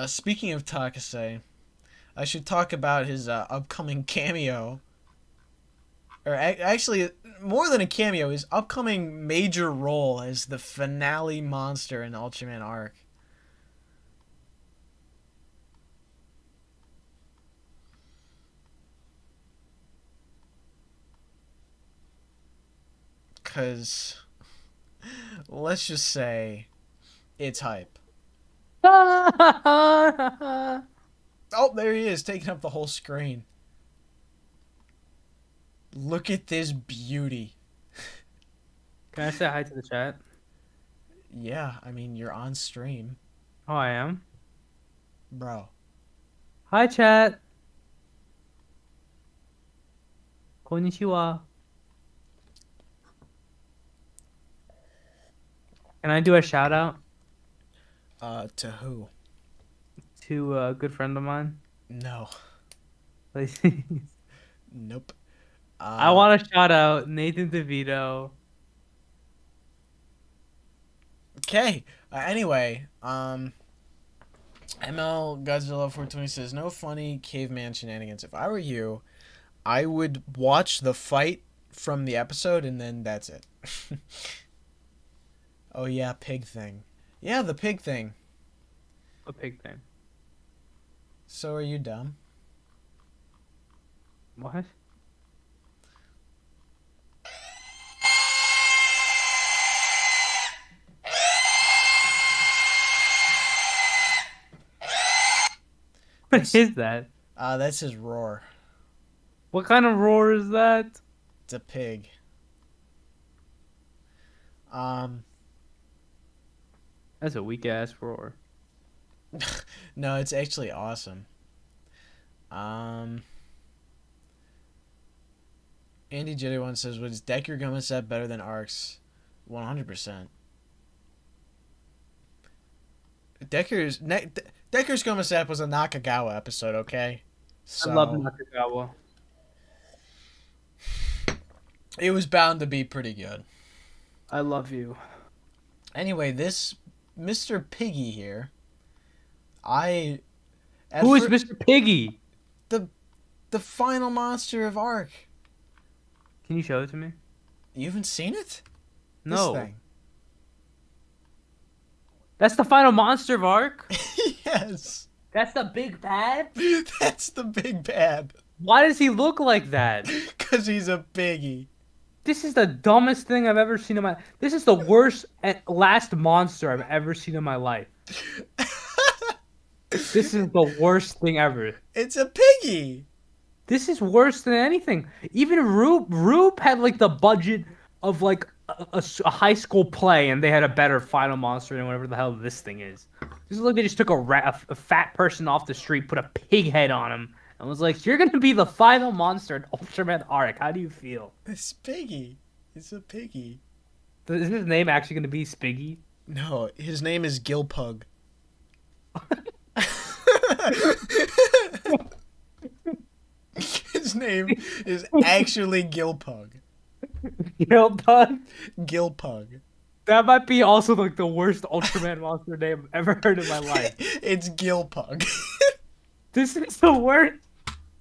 Speaking of Takase, I should talk about his upcoming cameo. Or actually, more than a cameo, his upcoming major role as the finale monster in Ultraman Arc. Because, let's just say, it's hype. Oh, there he is, taking up the whole screen. Look at this beauty. Can I say hi to the chat? Yeah, I mean, you're on stream. Oh, I am? Bro. Hi, chat. Konnichiwa. Can I do a shout out? To who? To a good friend of mine. No. Please. Nope. I want to shout out Nathan DeVito. Okay. Anyway, ML Godzilla 420 says, no funny caveman shenanigans. If I were you, I would watch the fight from the episode and then that's it. Oh yeah, pig thing. Yeah, the pig thing. A pig thing. So are you dumb? What? What is that? That's his roar. What kind of roar is that? It's a pig. That's a weak ass roar. No, it's actually awesome. Andy Jitty one says, was Decker Gomez set better than Arc's? 100%. Decker's Gomez set was a Nakagawa episode, okay? So, I love Nakagawa. It was bound to be pretty good. I love you. Anyway, this Mr. Piggy here, Who is Mr. Piggy? The final monster of Arc. Can you show it to me? You haven't seen it? No. This thing. That's the final monster of Arc? Yes. That's the big bad? That's the big bad. Why does he look like that? Because he's a piggy. This is the dumbest thing I've ever seen in my... This is the worst and last monster I've ever seen in my life. This is the worst thing ever. It's a piggy. This is worse than anything. Even Roop had like the budget of like a high school play, and they had a better final monster than whatever the hell this thing is. This is like they just took a fat person off the street, put a pig head on him, and was like, "You're gonna be the final monster in Ultraman Arc. How do you feel?" It's Piggy. It's a piggy. Is his name actually gonna be Spiggy? No, his name is Gilpug. His name is actually Gilpug. Gilpug? Gilpug. That might be also like the worst Ultraman monster name I've ever heard in my life. It's Gilpug. This is the worst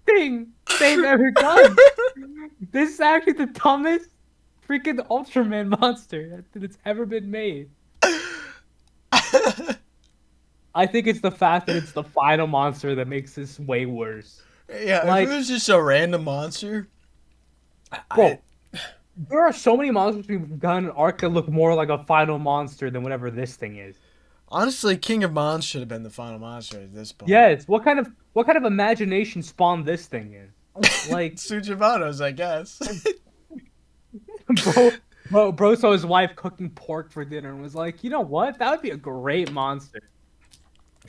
thing they've ever done. This is actually the dumbest freaking Ultraman monster that's ever been made. I think it's the fact that it's the final monster that makes this way worse. Yeah, Like- if it was just a random monster. Bro, there are so many monsters we've done in Arc that look more like a final monster than whatever this thing is. Honestly, King of Mons should have been the final monster at this point. Yes, what kind of imagination spawned this thing in? Like Tsuchimado's, I guess. bro saw his wife cooking pork for dinner and was like, you know what? That would be a great monster.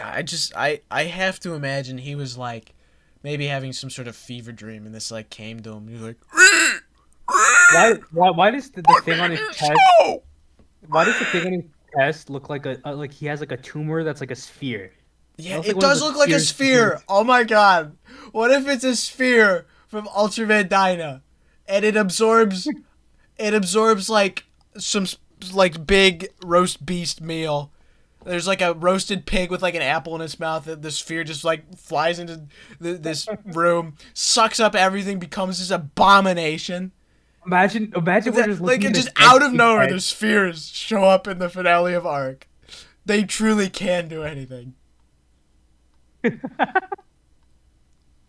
I have to imagine he was like maybe having some sort of fever dream and this like came to him. He was like, Why does the thing on his chest? Why does the thing on his chest look like like he has like a tumor that's like a sphere? yeah, looks it like one of does the look like a spheres- sphere. Oh my god. What if it's a sphere from Ultraman Dyna and it absorbs like some like big roast beast meal. There's like a roasted pig with like an apple in its mouth. The sphere just like flies into this room, sucks up everything, becomes this abomination. Imagine we're just Like looking it at just an out of empty nowhere, head. the spheres show up in the finale of Arc. They truly can do anything.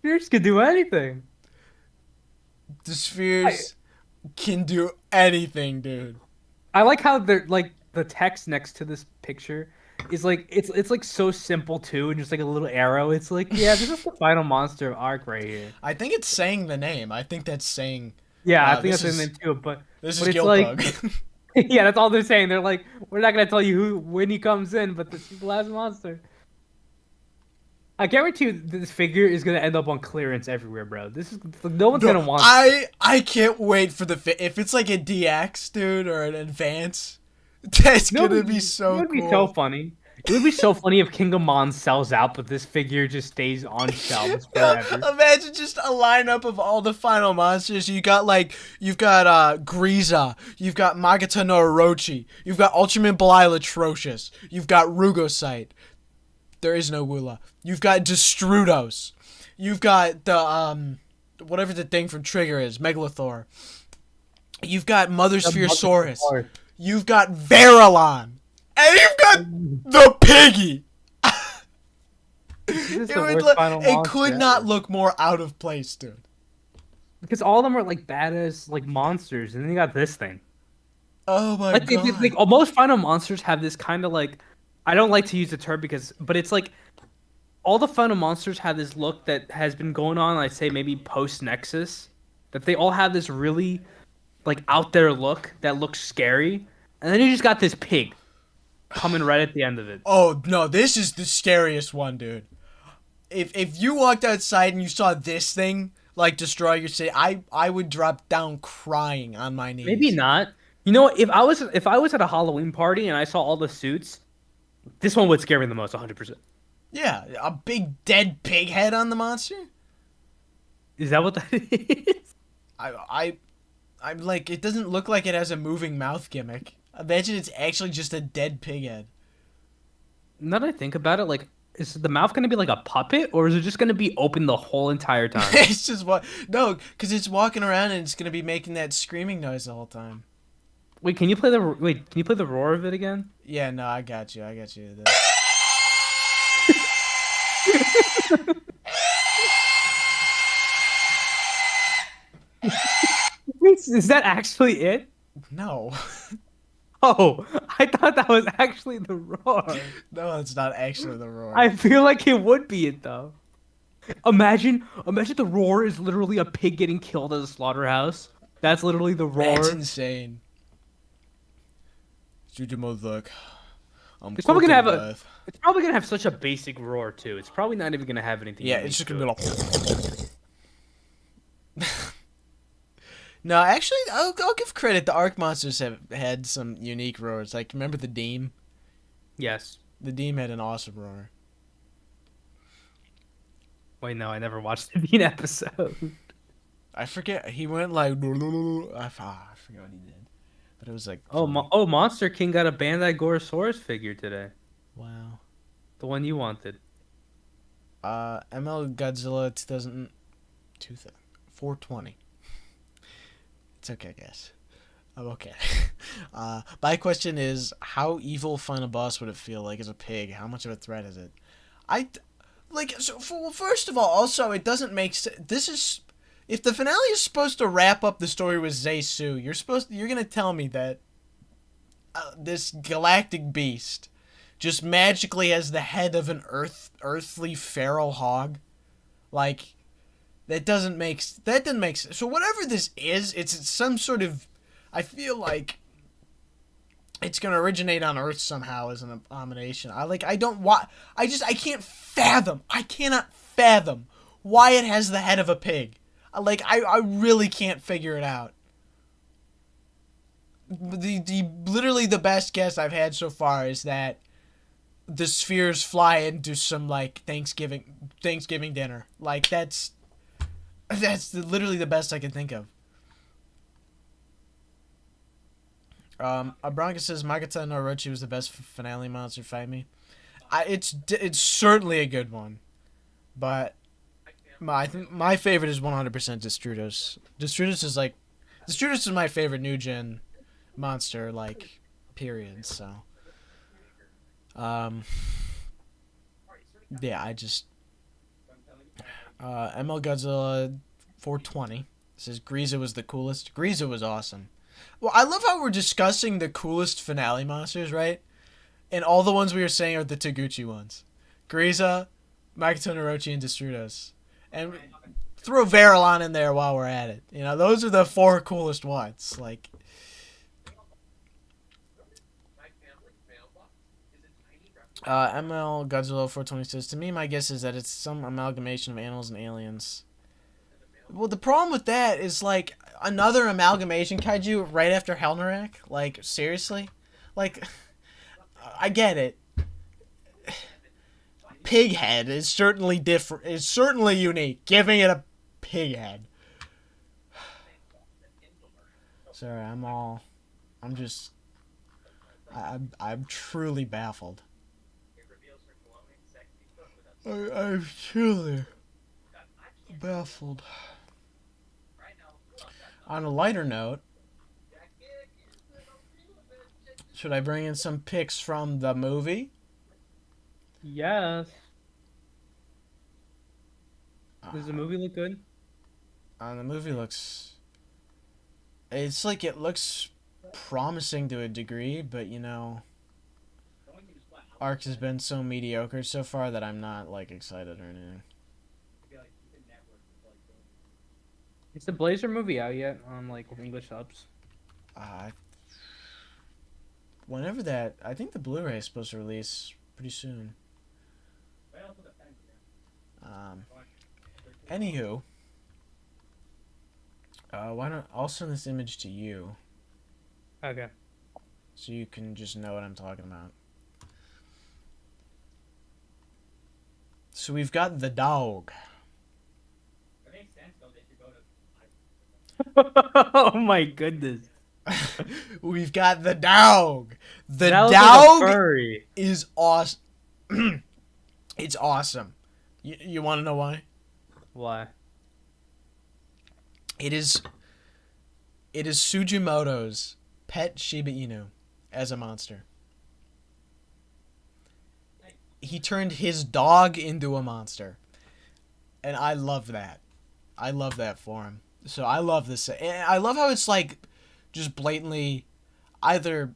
Spheres can do anything. The spheres can do anything, dude. I like how they're like the text next to this picture is like it's like so simple too, and just like a little arrow. It's like, yeah, this is the final monster of Arc right here. I think it's saying the name. I think that's saying. Yeah, I Wow, think this that's the is- name too. But This but is it's like, Gilpug. yeah, that's all they're saying. They're like, we're not gonna tell you when he comes in, but this is the last monster. I guarantee you this figure is gonna end up on clearance everywhere, bro. This is no one's gonna want. I can't wait for the if it's like a DX, dude, or an advance. That's gonna be so It would cool. be so funny. It would be so funny if King of Mon sells out, but this figure just stays on shelves forever. Imagine just a lineup of all the final monsters. You've got Griza, you've got Magata no Orochi, you've got Ultraman Belial Atrocious, you've got Rugosite. There is no Wula. You've got Destrudos. You've got the whatever the thing from Trigger is, Megalothor. You've got Mother Spherosaurus. You've got Verilon. And you've got the Piggy. This is It, the would worst look, final it monster could ever. not look more out of place, dude. Because all of them are like badass like monsters, and then you got this thing. Oh my Like, god. like most final monsters have this kind of like, I don't like to use the term but it's like all the final monsters have this look that has been going on. I'd say maybe post Nexus, that they all have this really like out there look that looks scary, and then you just got this pig coming right at the end of it. Oh no, this is the scariest one, dude. If you walked outside and you saw this thing like destroy your city, I would drop down crying on my knees. Maybe not. You know, if I was at a Halloween party and I saw all the suits, this one would scare me the most, 100%. Yeah, a big dead pig head on the monster. Is that what that is? I'm like, it doesn't look like it has a moving mouth gimmick. Imagine it's actually just a dead pig head. Now that I think about it, like, is the mouth gonna be like a puppet, or is it just gonna be open the whole entire time? It's just no, because it's walking around and it's gonna be making that screaming noise the whole time. Wait, can you play the roar of it again? Yeah, no, I got you. Is that actually it? No. Oh, I thought that was actually the roar. No, it's not actually the roar. I feel like it would be it though. Imagine the roar is literally a pig getting killed at a slaughterhouse. That's literally the roar. That's insane. Look. It's probably gonna have such a basic roar too. It's probably not even gonna have anything. Yeah, unique it's just to gonna it. be like. No, actually, I'll give credit. The Arc monsters have had some unique roars. Like, remember the Deem? Yes. The Deem had an awesome roar. Wait, no, I never watched the Bean episode. I forget. He went like. I forget what he did. But it was like. Oh, Monster King got a Bandai Gorosaurus figure today. Wow. The one you wanted. ML Godzilla 420. It's okay, guys. I'm okay. My question is, how evil final boss would it feel like as a pig? How much of a threat is it? First of all, also, it doesn't make sense. This is, if the finale is supposed to wrap up the story with Zaysu, you're gonna tell me that this galactic beast just magically has the head of an earthly feral hog? Like, that doesn't make sense. So whatever this is, it's some sort of, I feel like it's gonna originate on Earth somehow as an abomination. I cannot fathom why it has the head of a pig. I really can't figure it out. Literally the best guess I've had so far is that the spheres fly into some like Thanksgiving dinner. Like that's literally the best I can think of. Abranka says Magata no Orochi was the best finale monster. Fight me. It's certainly a good one, but I think my favorite is 100% Destrudos. Destrudos is my favorite new gen monster, like, period. So, yeah, ML Godzilla 420 says Griza was the coolest. Griza was awesome. Well, I love how we're discussing the coolest finale monsters, right? And all the ones we were saying are the Taguchi ones. Griza, Makoto Norochi, and Destrudos. And throw Verilon in there while we're at it. You know, those are the 4 coolest ones. Like, ML Godzilla 420 says, to me, my guess is that it's some amalgamation of animals and aliens. Well, the problem with that is, like, another amalgamation kaiju right after Helnarak? Like, seriously? Like, I get it. Pig head is certainly different. It's certainly unique. Giving it a pig head. Sorry, I'm truly baffled. I'm truly baffled. On a lighter note, should I bring in some pics from the movie? Yes. Does the movie look good? The movie looks... It's like it looks promising to a degree, but you know... Arc has been so mediocre so far that I'm not, like, excited or anything. Is the Blazer movie out yet on, like, English subs? Whenever that... I think the Blu-ray is supposed to release pretty soon. Anywho, why don't I'll send this image to you. Okay. So you can just know what I'm talking about. So we've got the dog. Oh my goodness. We've got the dog. The That dog like a furry. is awesome. It's awesome. You want to know why? Why? It is Sujimoto's pet Shiba Inu as a monster. He turned his dog into a monster. And I love that. I love that for him. So I love this. And I love how it's like just blatantly either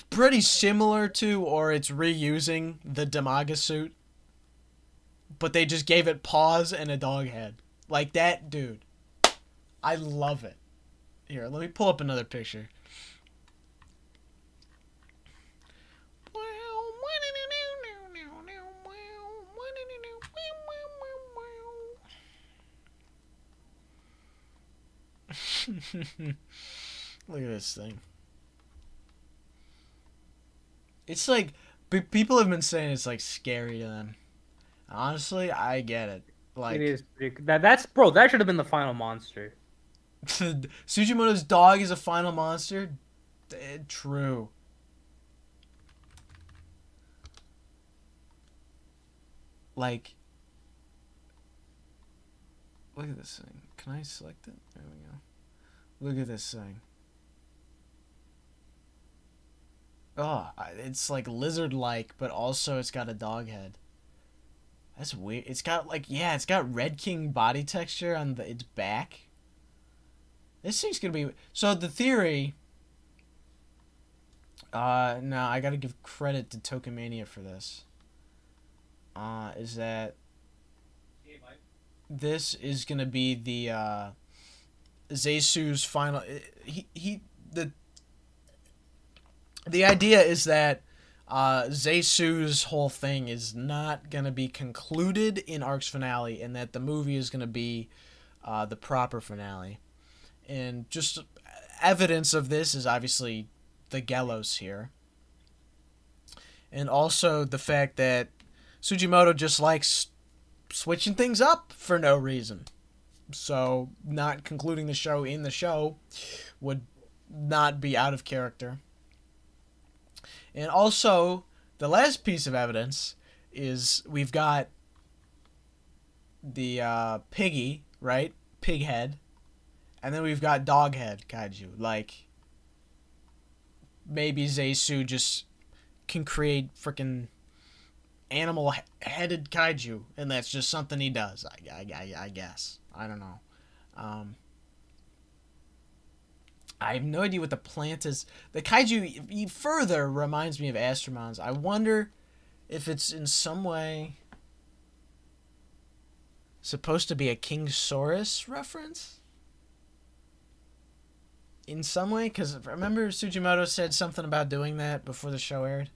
pretty similar to or it's reusing the Damaga suit. But they just gave it paws and a dog head. Like that, dude. I love it. Here, let me pull up another picture. Look at this thing. It's like, people have been saying it's like scary to them. Honestly, I get it. Like, It is pretty. That's bro. That should have been the final monster. Sugimoto's dog is a final monster? True. Like, look at this thing. Can I select it? There we go. Look at this thing. Oh, it's like lizard-like, but also it's got a dog head. That's weird. It's got like, yeah, it's got Red King body texture on its back. This thing's gonna be... So the theory... no, I gotta give credit to Tokimania for this. Is that... This is gonna be the, Zeisu's final... The idea is that Zeisu's whole thing is not going to be concluded in Arc's finale, and that the movie is going to be the proper finale. And just evidence of this is obviously the Gelos here. And also the fact that Sugimoto just likes switching things up for no reason. So not concluding the show in the show would not be out of character. And also, the last piece of evidence is we've got the piggy, right? Pig head. And then we've got dog head kaiju. Like, maybe Zaisu just can create freaking animal-headed kaiju. And that's just something he does, I guess. I don't know. I have no idea what the plant is. The kaiju further reminds me of Astromons. I wonder if it's in some way supposed to be a King Saurus reference? In some way? Because remember Sugimoto said something about doing that before the show aired?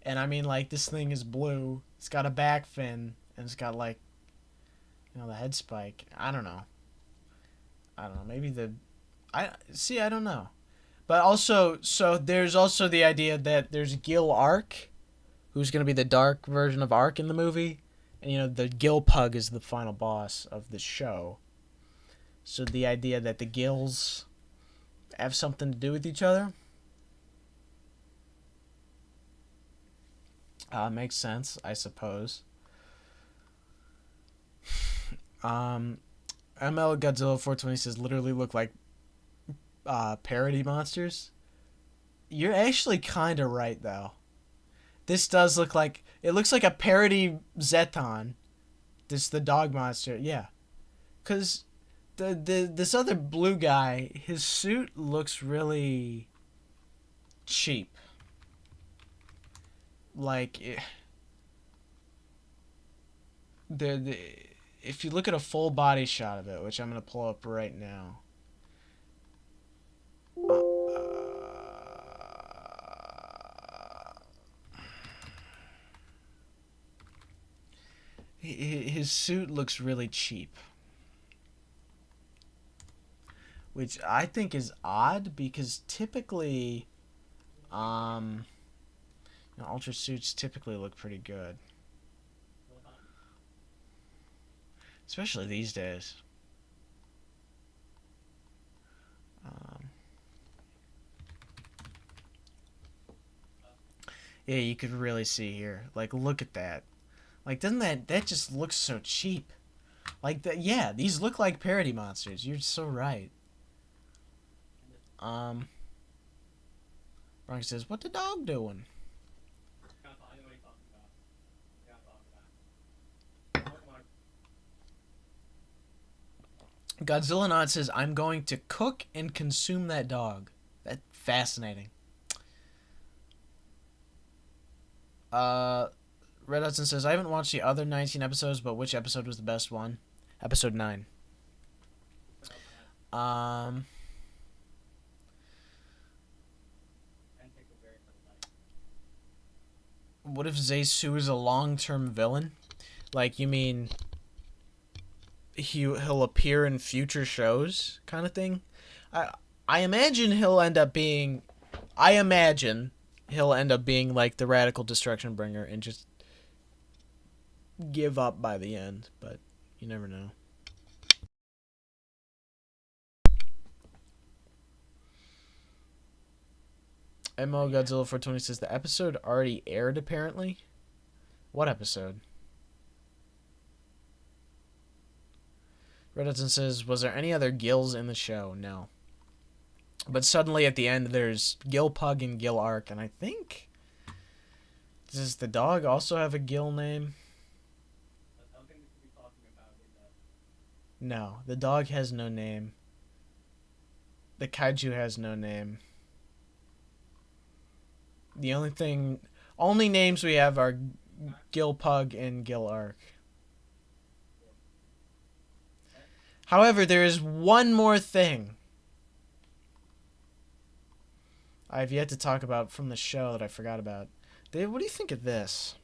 And I mean, like, this thing is blue. It's got a back fin. And it's got, like, you know, the head spike. I don't know. Maybe the... I don't know. But also, so there's also the idea that there's Gil Arc, who's going to be the dark version of Arc in the movie. And, you know, the Gil Pug is the final boss of the show. So the idea that the Gils have something to do with each other makes sense, I suppose. ML Godzilla 420 says literally look like parody monsters. You're actually kind of right, though. This does look like... It looks like a parody Zeton. This the dog monster. Yeah. Because this other blue guy, his suit looks really cheap. Like... if you look at a full body shot of it, which I'm going to pull up right now... his suit looks really cheap, which I think is odd because typically, Ultra suits typically look pretty good, especially these days. Yeah, you could really see here. Like, look at that. Like, doesn't that just looks so cheap? Like, yeah, these look like parody monsters. You're so right. Ron says, what the dog doing? Godzilla Not says, I'm going to cook and consume that dog. That's fascinating. Red Hudson says, I haven't watched the other 19 episodes, but which episode was the best one? Episode 9. What if Zaisu is a long-term villain? Like, you mean he'll appear in future shows kind of thing? I imagine he'll end up being... he'll end up being like the Radical Destruction Bringer and just give up by the end, but You never know. MO Godzilla 420 says the episode already aired apparently. What episode? Red Hudson says, was there any other gills in the show? No. But suddenly at the end there's Gil Pug and Gil Arc, and I think... Does the dog also have a Gil name? No, the dog has no name. The kaiju has no name. The only names we have are Gil Pug and Gil Arc. However, there is one more thing I've yet to talk about from the show that I forgot about. Dave, what do you think of this?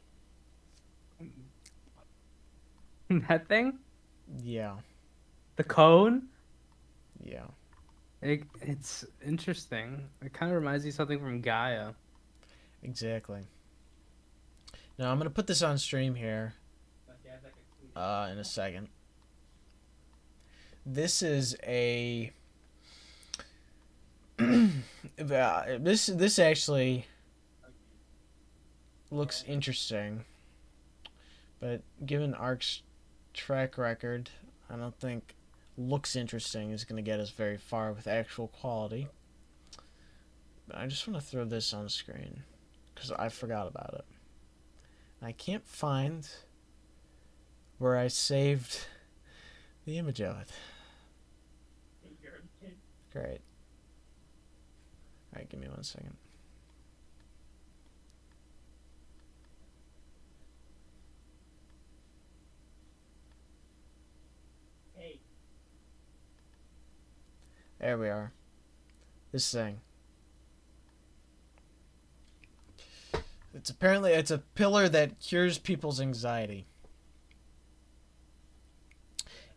That thing? Yeah. The cone? Yeah. It's interesting. It kind of reminds me of something from Gaia. Exactly. Now I'm gonna put this on stream here in a second. This is a this actually looks interesting, but given Arc's track record, I don't think looks interesting is gonna get us very far with actual quality. But I just want to throw this on screen because I forgot about it. I can't find where I saved the image of it. Great. Alright, give me 1 second. There we are. This thing. It's a pillar that cures people's anxiety.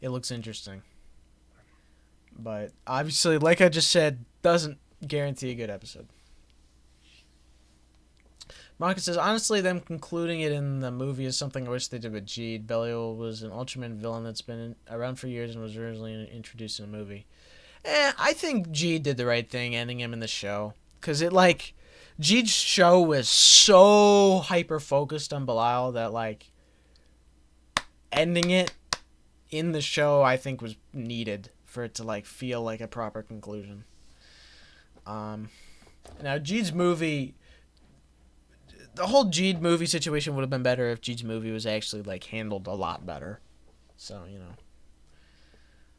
It looks interesting. But obviously, like I just said, doesn't guarantee a good episode. Marcus says, honestly, them concluding it in the movie is something I wish they did with Jeed. Belial was an Ultraman villain that's been around for years and was originally introduced in a movie. I think Jeed did the right thing ending him in the show. Because Jeed's show was so hyper-focused on Belial that, ending it in the show, I think, was needed for it to, feel like a proper conclusion. Now, Jeed's movie... The whole Jeed movie situation would have been better if Jeed's movie was actually, handled a lot better. So, you know...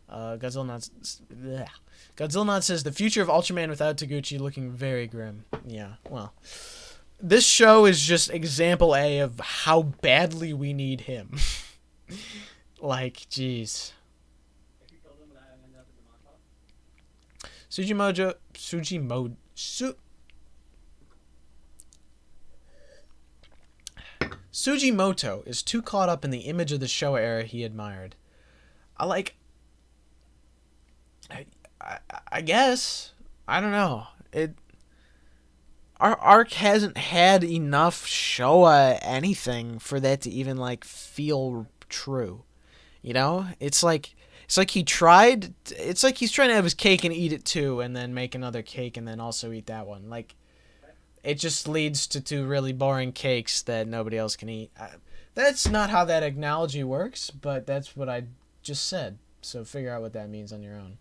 Godzilla Not says the future of Ultraman without Taguchi looking very grim. Yeah, well, this show is just example A of how badly we need him. Jeez. Sugimoto is too caught up in the image of the Showa era he admired. I guess. I don't know. Our arc hasn't had enough Showa anything for that to even feel true. You know? It's like he tried. It's like he's trying to have his cake and eat it too, and then make another cake and then also eat that one. It just leads to two really boring cakes that nobody else can eat. That's not how that analogy works, but that's what I just said. So figure out what that means on your own.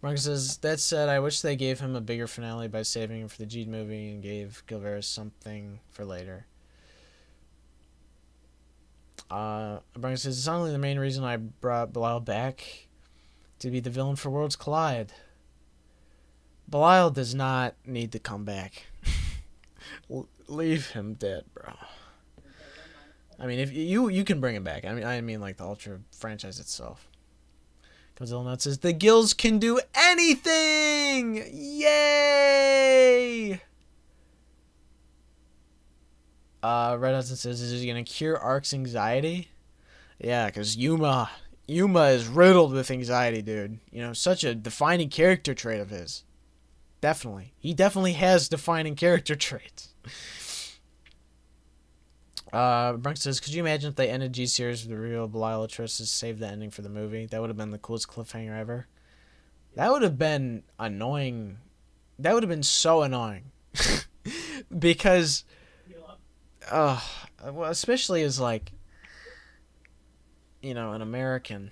Marcus says, that said, I wish they gave him a bigger finale by saving him for the Jeed movie and gave Gilveris something for later. Marcus says, it's not only the main reason I brought Belial back to be the villain for Worlds Collide. Belial does not need to come back. Leave him dead, bro. I mean, if you can bring him back. I mean the Ultra franchise itself. Godzilla Nut says the Gills can do anything. Yay! Red Hudson says, is he gonna cure Arc's anxiety? Yeah, because Yuma is riddled with anxiety, dude. You know, such a defining character trait of his. Definitely, he definitely has defining character traits. Brunk says, could you imagine if they ended G series with the real Belial Trust to save the ending for the movie? That would have been the coolest cliffhanger ever. That would have been annoying. That would have been so annoying. Because, well, especially as like, you know, an American,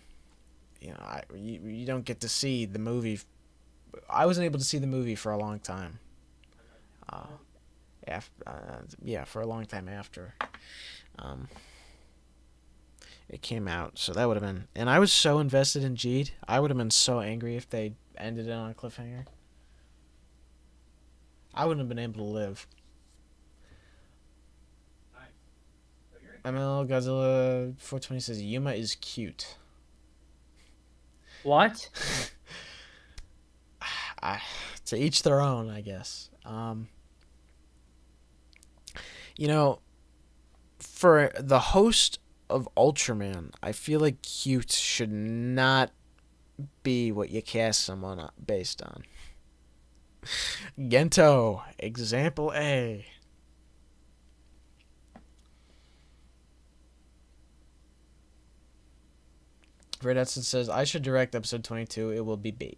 you know, you don't get to see the movie. I wasn't able to see the movie for a long time. Yeah, for a long time after it came out. So that would have been, and I was so invested in Jeed. I would have been so angry if they ended it on a cliffhanger. I wouldn't have been able to live. ML Godzilla 420 says Yuma is cute. What? To each their own, I guess. You know, for the host of Ultraman, I feel like cute should not be what you cast someone based on. Gento, example A. Red Edson says, I should direct episode 22. It will be big.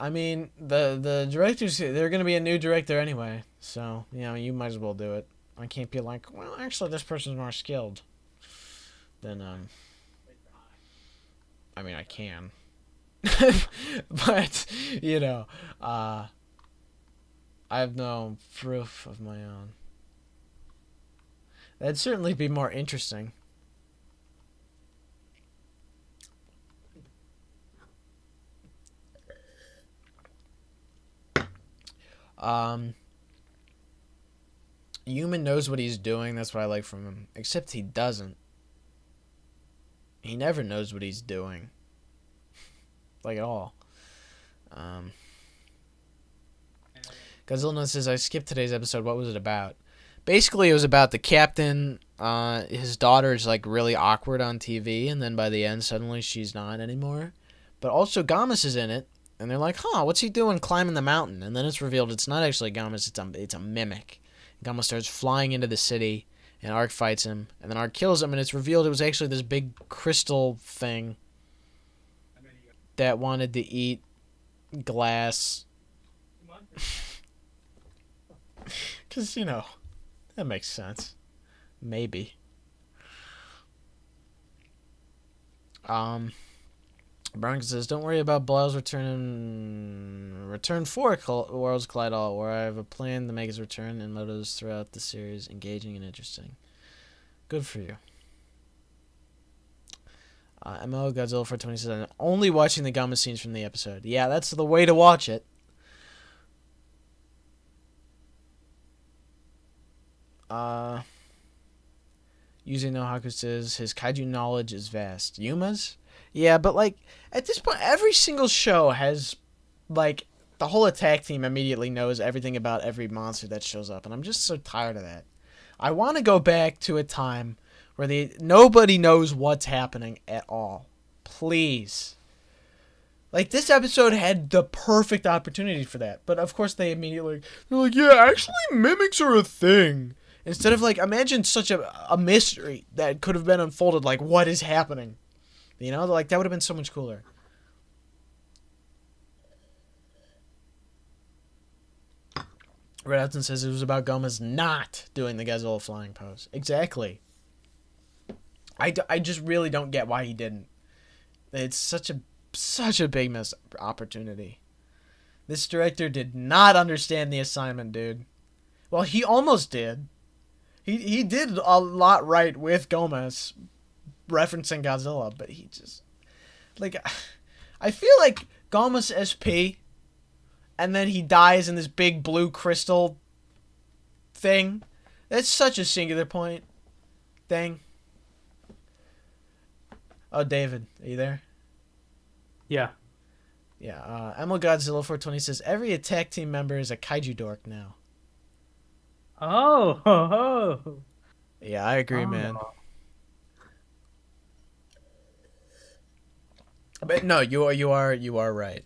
I mean, the directors, they're going to be a new director anyway. So, you know, you might as well do it. I can't be like, well, actually, this person's more skilled. Then, I mean, I can. But, you know, I have no proof of my own. That'd certainly be more interesting. Human knows what he's doing. That's what I like from him. Except he doesn't. He never knows what he's doing. Like at all. Godzilla says, I skipped today's episode. What was it about? Basically, it was about the captain. His daughter's like really awkward on TV. And then by the end, suddenly she's not anymore. But also, GOMESS is in it. And they're like, huh, what's he doing climbing the mountain? And then it's revealed it's not actually GOMESS, it's a mimic. GOMESS starts flying into the city, and Arc fights him. And then Arc kills him, and it's revealed it was actually this big crystal thing that wanted to eat glass. Because, you know, that makes sense. Maybe. Bronx says, don't worry about Belial's return for Worlds Collide All, where I have a plan to make his return and motives throughout the series engaging and interesting. Good for you. MO Godzilla 420 says, I'm only watching the GOMESS scenes from the episode. Yeah, that's the way to watch it. Using no Haku says, his kaiju knowledge is vast. Yuma's? Yeah, but, like, at this point, every single show has, like, the whole attack team immediately knows everything about every monster that shows up, and I'm just so tired of that. I want to go back to a time where nobody knows what's happening at all. Please. Like, this episode had the perfect opportunity for that, but of course they're like, yeah, actually mimics are a thing. Instead of, like, imagine such a mystery that could have been unfolded, like, what is happening? You know, like, that would have been so much cooler. Red Hudson says it was about GOMESS not doing the Godzilla flying pose. Exactly. I just really don't get why he didn't. It's such a big missed opportunity. This director did not understand the assignment, dude. Well, he almost did. He did a lot right with GOMESS referencing Godzilla, but he just, like, I feel like GOMESS SP, and then he dies in this big blue crystal thing. That's such a singular point thing. Oh, David, are you there? Yeah. Yeah, Emil Godzilla 420 says, every attack team member is a kaiju dork now. Oh, ho, ho. Yeah, I agree, man. But no, you are right. You are right.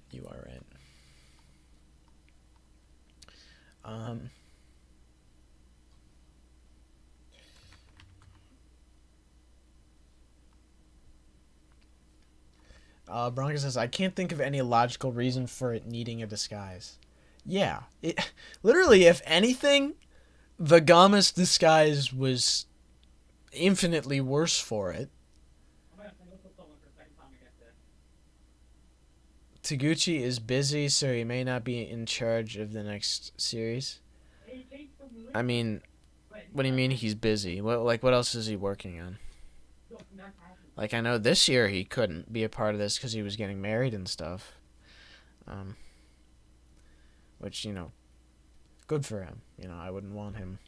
Bronco says, I can't think of any logical reason for it needing a disguise. Yeah. Literally, if anything, the GOMESS disguise was infinitely worse for it. Taguchi is busy, so he may not be in charge of the next series. I mean, what do you mean he's busy? What else is he working on? Like, I know this year he couldn't be a part of this because he was getting married and stuff. Which, you know, good for him. You know, I wouldn't want him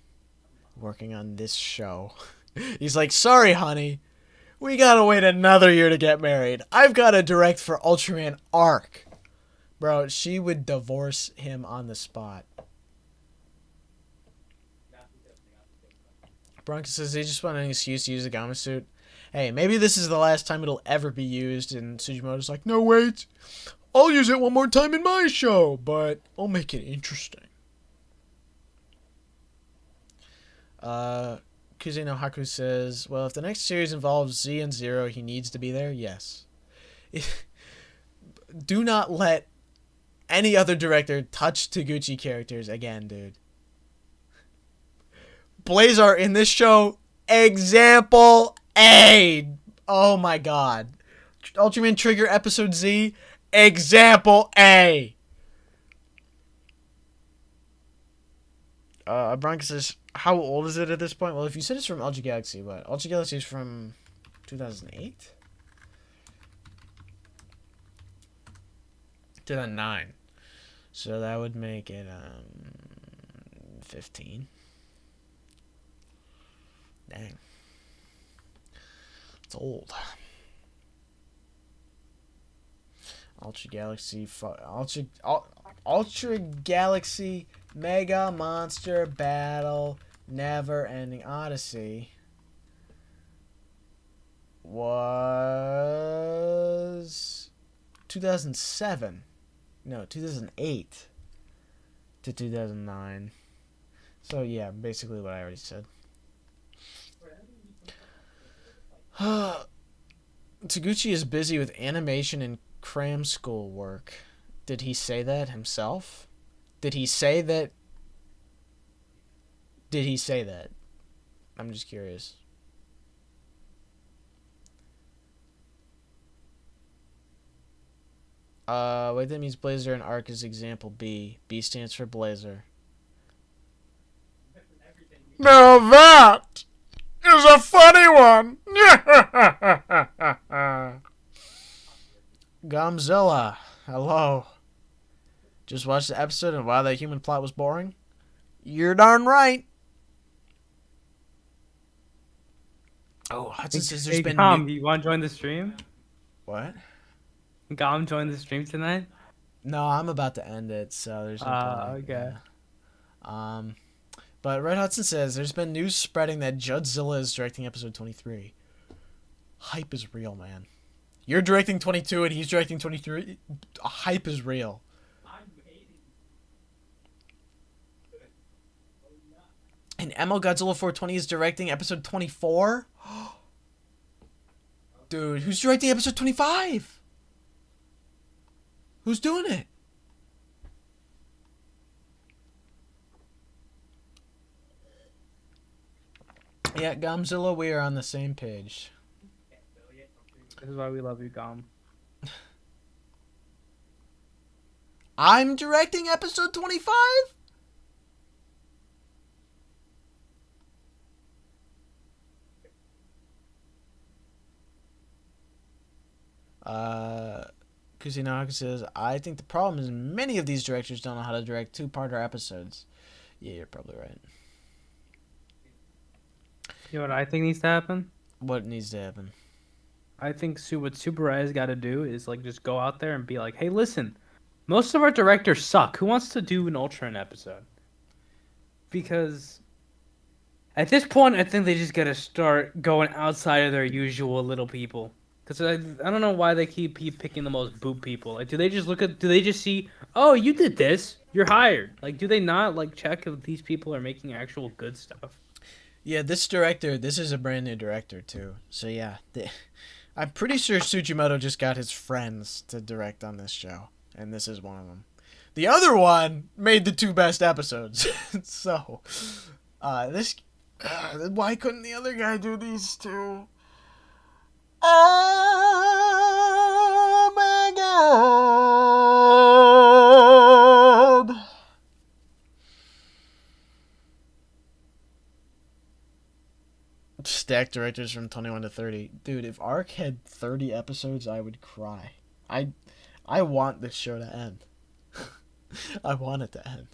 working on this show. He's like, sorry, honey. We gotta wait another year to get married. I've gotta direct for Ultraman Arc. Bro, she would divorce him on the spot. Bronco says they just want an excuse to use the GOMESS suit. Hey, maybe this is the last time it'll ever be used, and Tsujimoto's like, no, wait. I'll use it one more time in my show, but I'll make it interesting. Kuzeno Haku says, well, if the next series involves Z and Zero, he needs to be there? Yes. Do not let any other director touch Taguchi characters again, dude. Blazar in this show, example A. Oh my god. Ultraman Trigger Episode Z, example A. Bronco says, how old is it at this point? Well, if you said it's from Ultra Galaxy, what? Ultra Galaxy is from 2008? 2009. So that would make it 15. Dang. It's old. Ultra Galaxy Ultra Galaxy Mega Monster Battle Never Ending Odyssey was 2007. No, 2008 to 2009. So yeah, basically what I already said. Taguchi is busy with animation and cram school work. Did he say that himself? Did he say that? Did he say that? I'm just curious. Wait, that means Blazer and Arc is example B. B stands for Blazer. Now that is a funny one! GODZILLA, hello. Just watched the episode and wow, that human plot was boring? You're darn right. Oh, Hudson says there's been... Gom, you want to join the stream? What? Gom join the stream tonight? No, I'm about to end it, so there's no point. Okay. Yeah. But Red Hudson says there's been news spreading that GODZILLA is directing episode 23. Hype is real, man. You're directing 22 and he's directing 23. Hype is real. And ML Godzilla 420 is directing episode 24? Dude, who's directing episode 25? Who's doing it? Yeah, GODZILLA, we are on the same page. This is why we love you, Gom. I'm directing episode 25? Kusinaka says, I think the problem is many of these directors don't know how to direct two-parter episodes. Yeah, you're probably right. You know what I think needs to happen? What needs to happen? I think what Subarai's got to do is like just go out there and be like, hey, listen, most of our directors suck. Who wants to do an Ultraman episode? Because at this point, I think they just got to start going outside of their usual little people. Because I don't know why they keep picking the most boob people. Like, do they just see, oh, you did this, you're hired? Like, do they not like check if these people are making actual good stuff? Yeah, this director, this is a brand new director too. So yeah, I'm pretty sure Tsujimoto just got his friends to direct on this show, and this is one of them. The other one made the 2 best episodes. So, why couldn't the other guy do these 2? Oh my god! Stack directors from 21 to 30. Dude, if Arc had 30 episodes, I would cry. I want this show to end. I want it to end.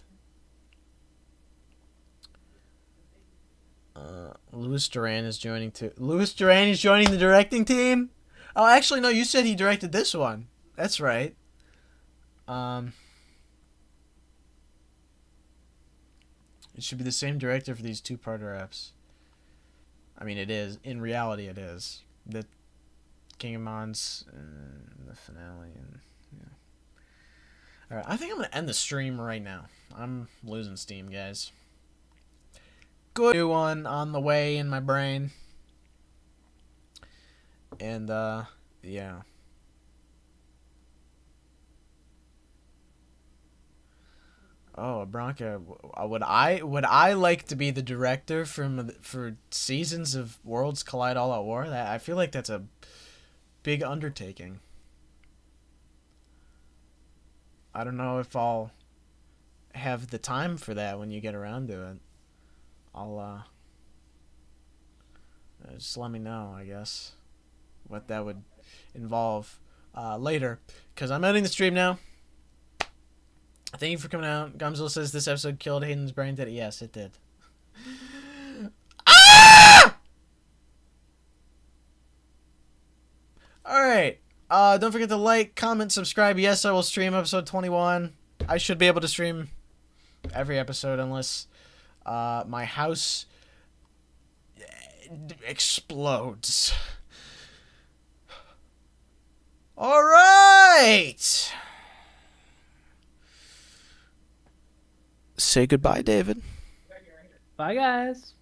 Louis Duran is joining too. Louis Duran is joining the directing team? Oh, actually, no, you said he directed this one. That's right. It should be the same director for these 2-parter eps. I mean, it is. In reality, it is. The King of Mons and the finale. And yeah. Alright, I think I'm going to end the stream right now. I'm losing steam, guys. Good new one on the way in my brain. And, yeah. Oh, Bronca, would I like to be the director for seasons of Worlds Collide All Out War? I feel like that's a big undertaking. I don't know if I'll have the time for that when you get around to it. I'll just let me know, I guess, what that would involve later, because I'm ending the stream now. Thank you for coming out. Godzilla says this episode killed Hayden's brain. Did it? Yes, it did. Ah! Alright. Don't forget to like, comment, subscribe. Yes, I will stream episode 21. I should be able to stream every episode unless my house explodes. Alright! Say goodbye, David. Bye, guys.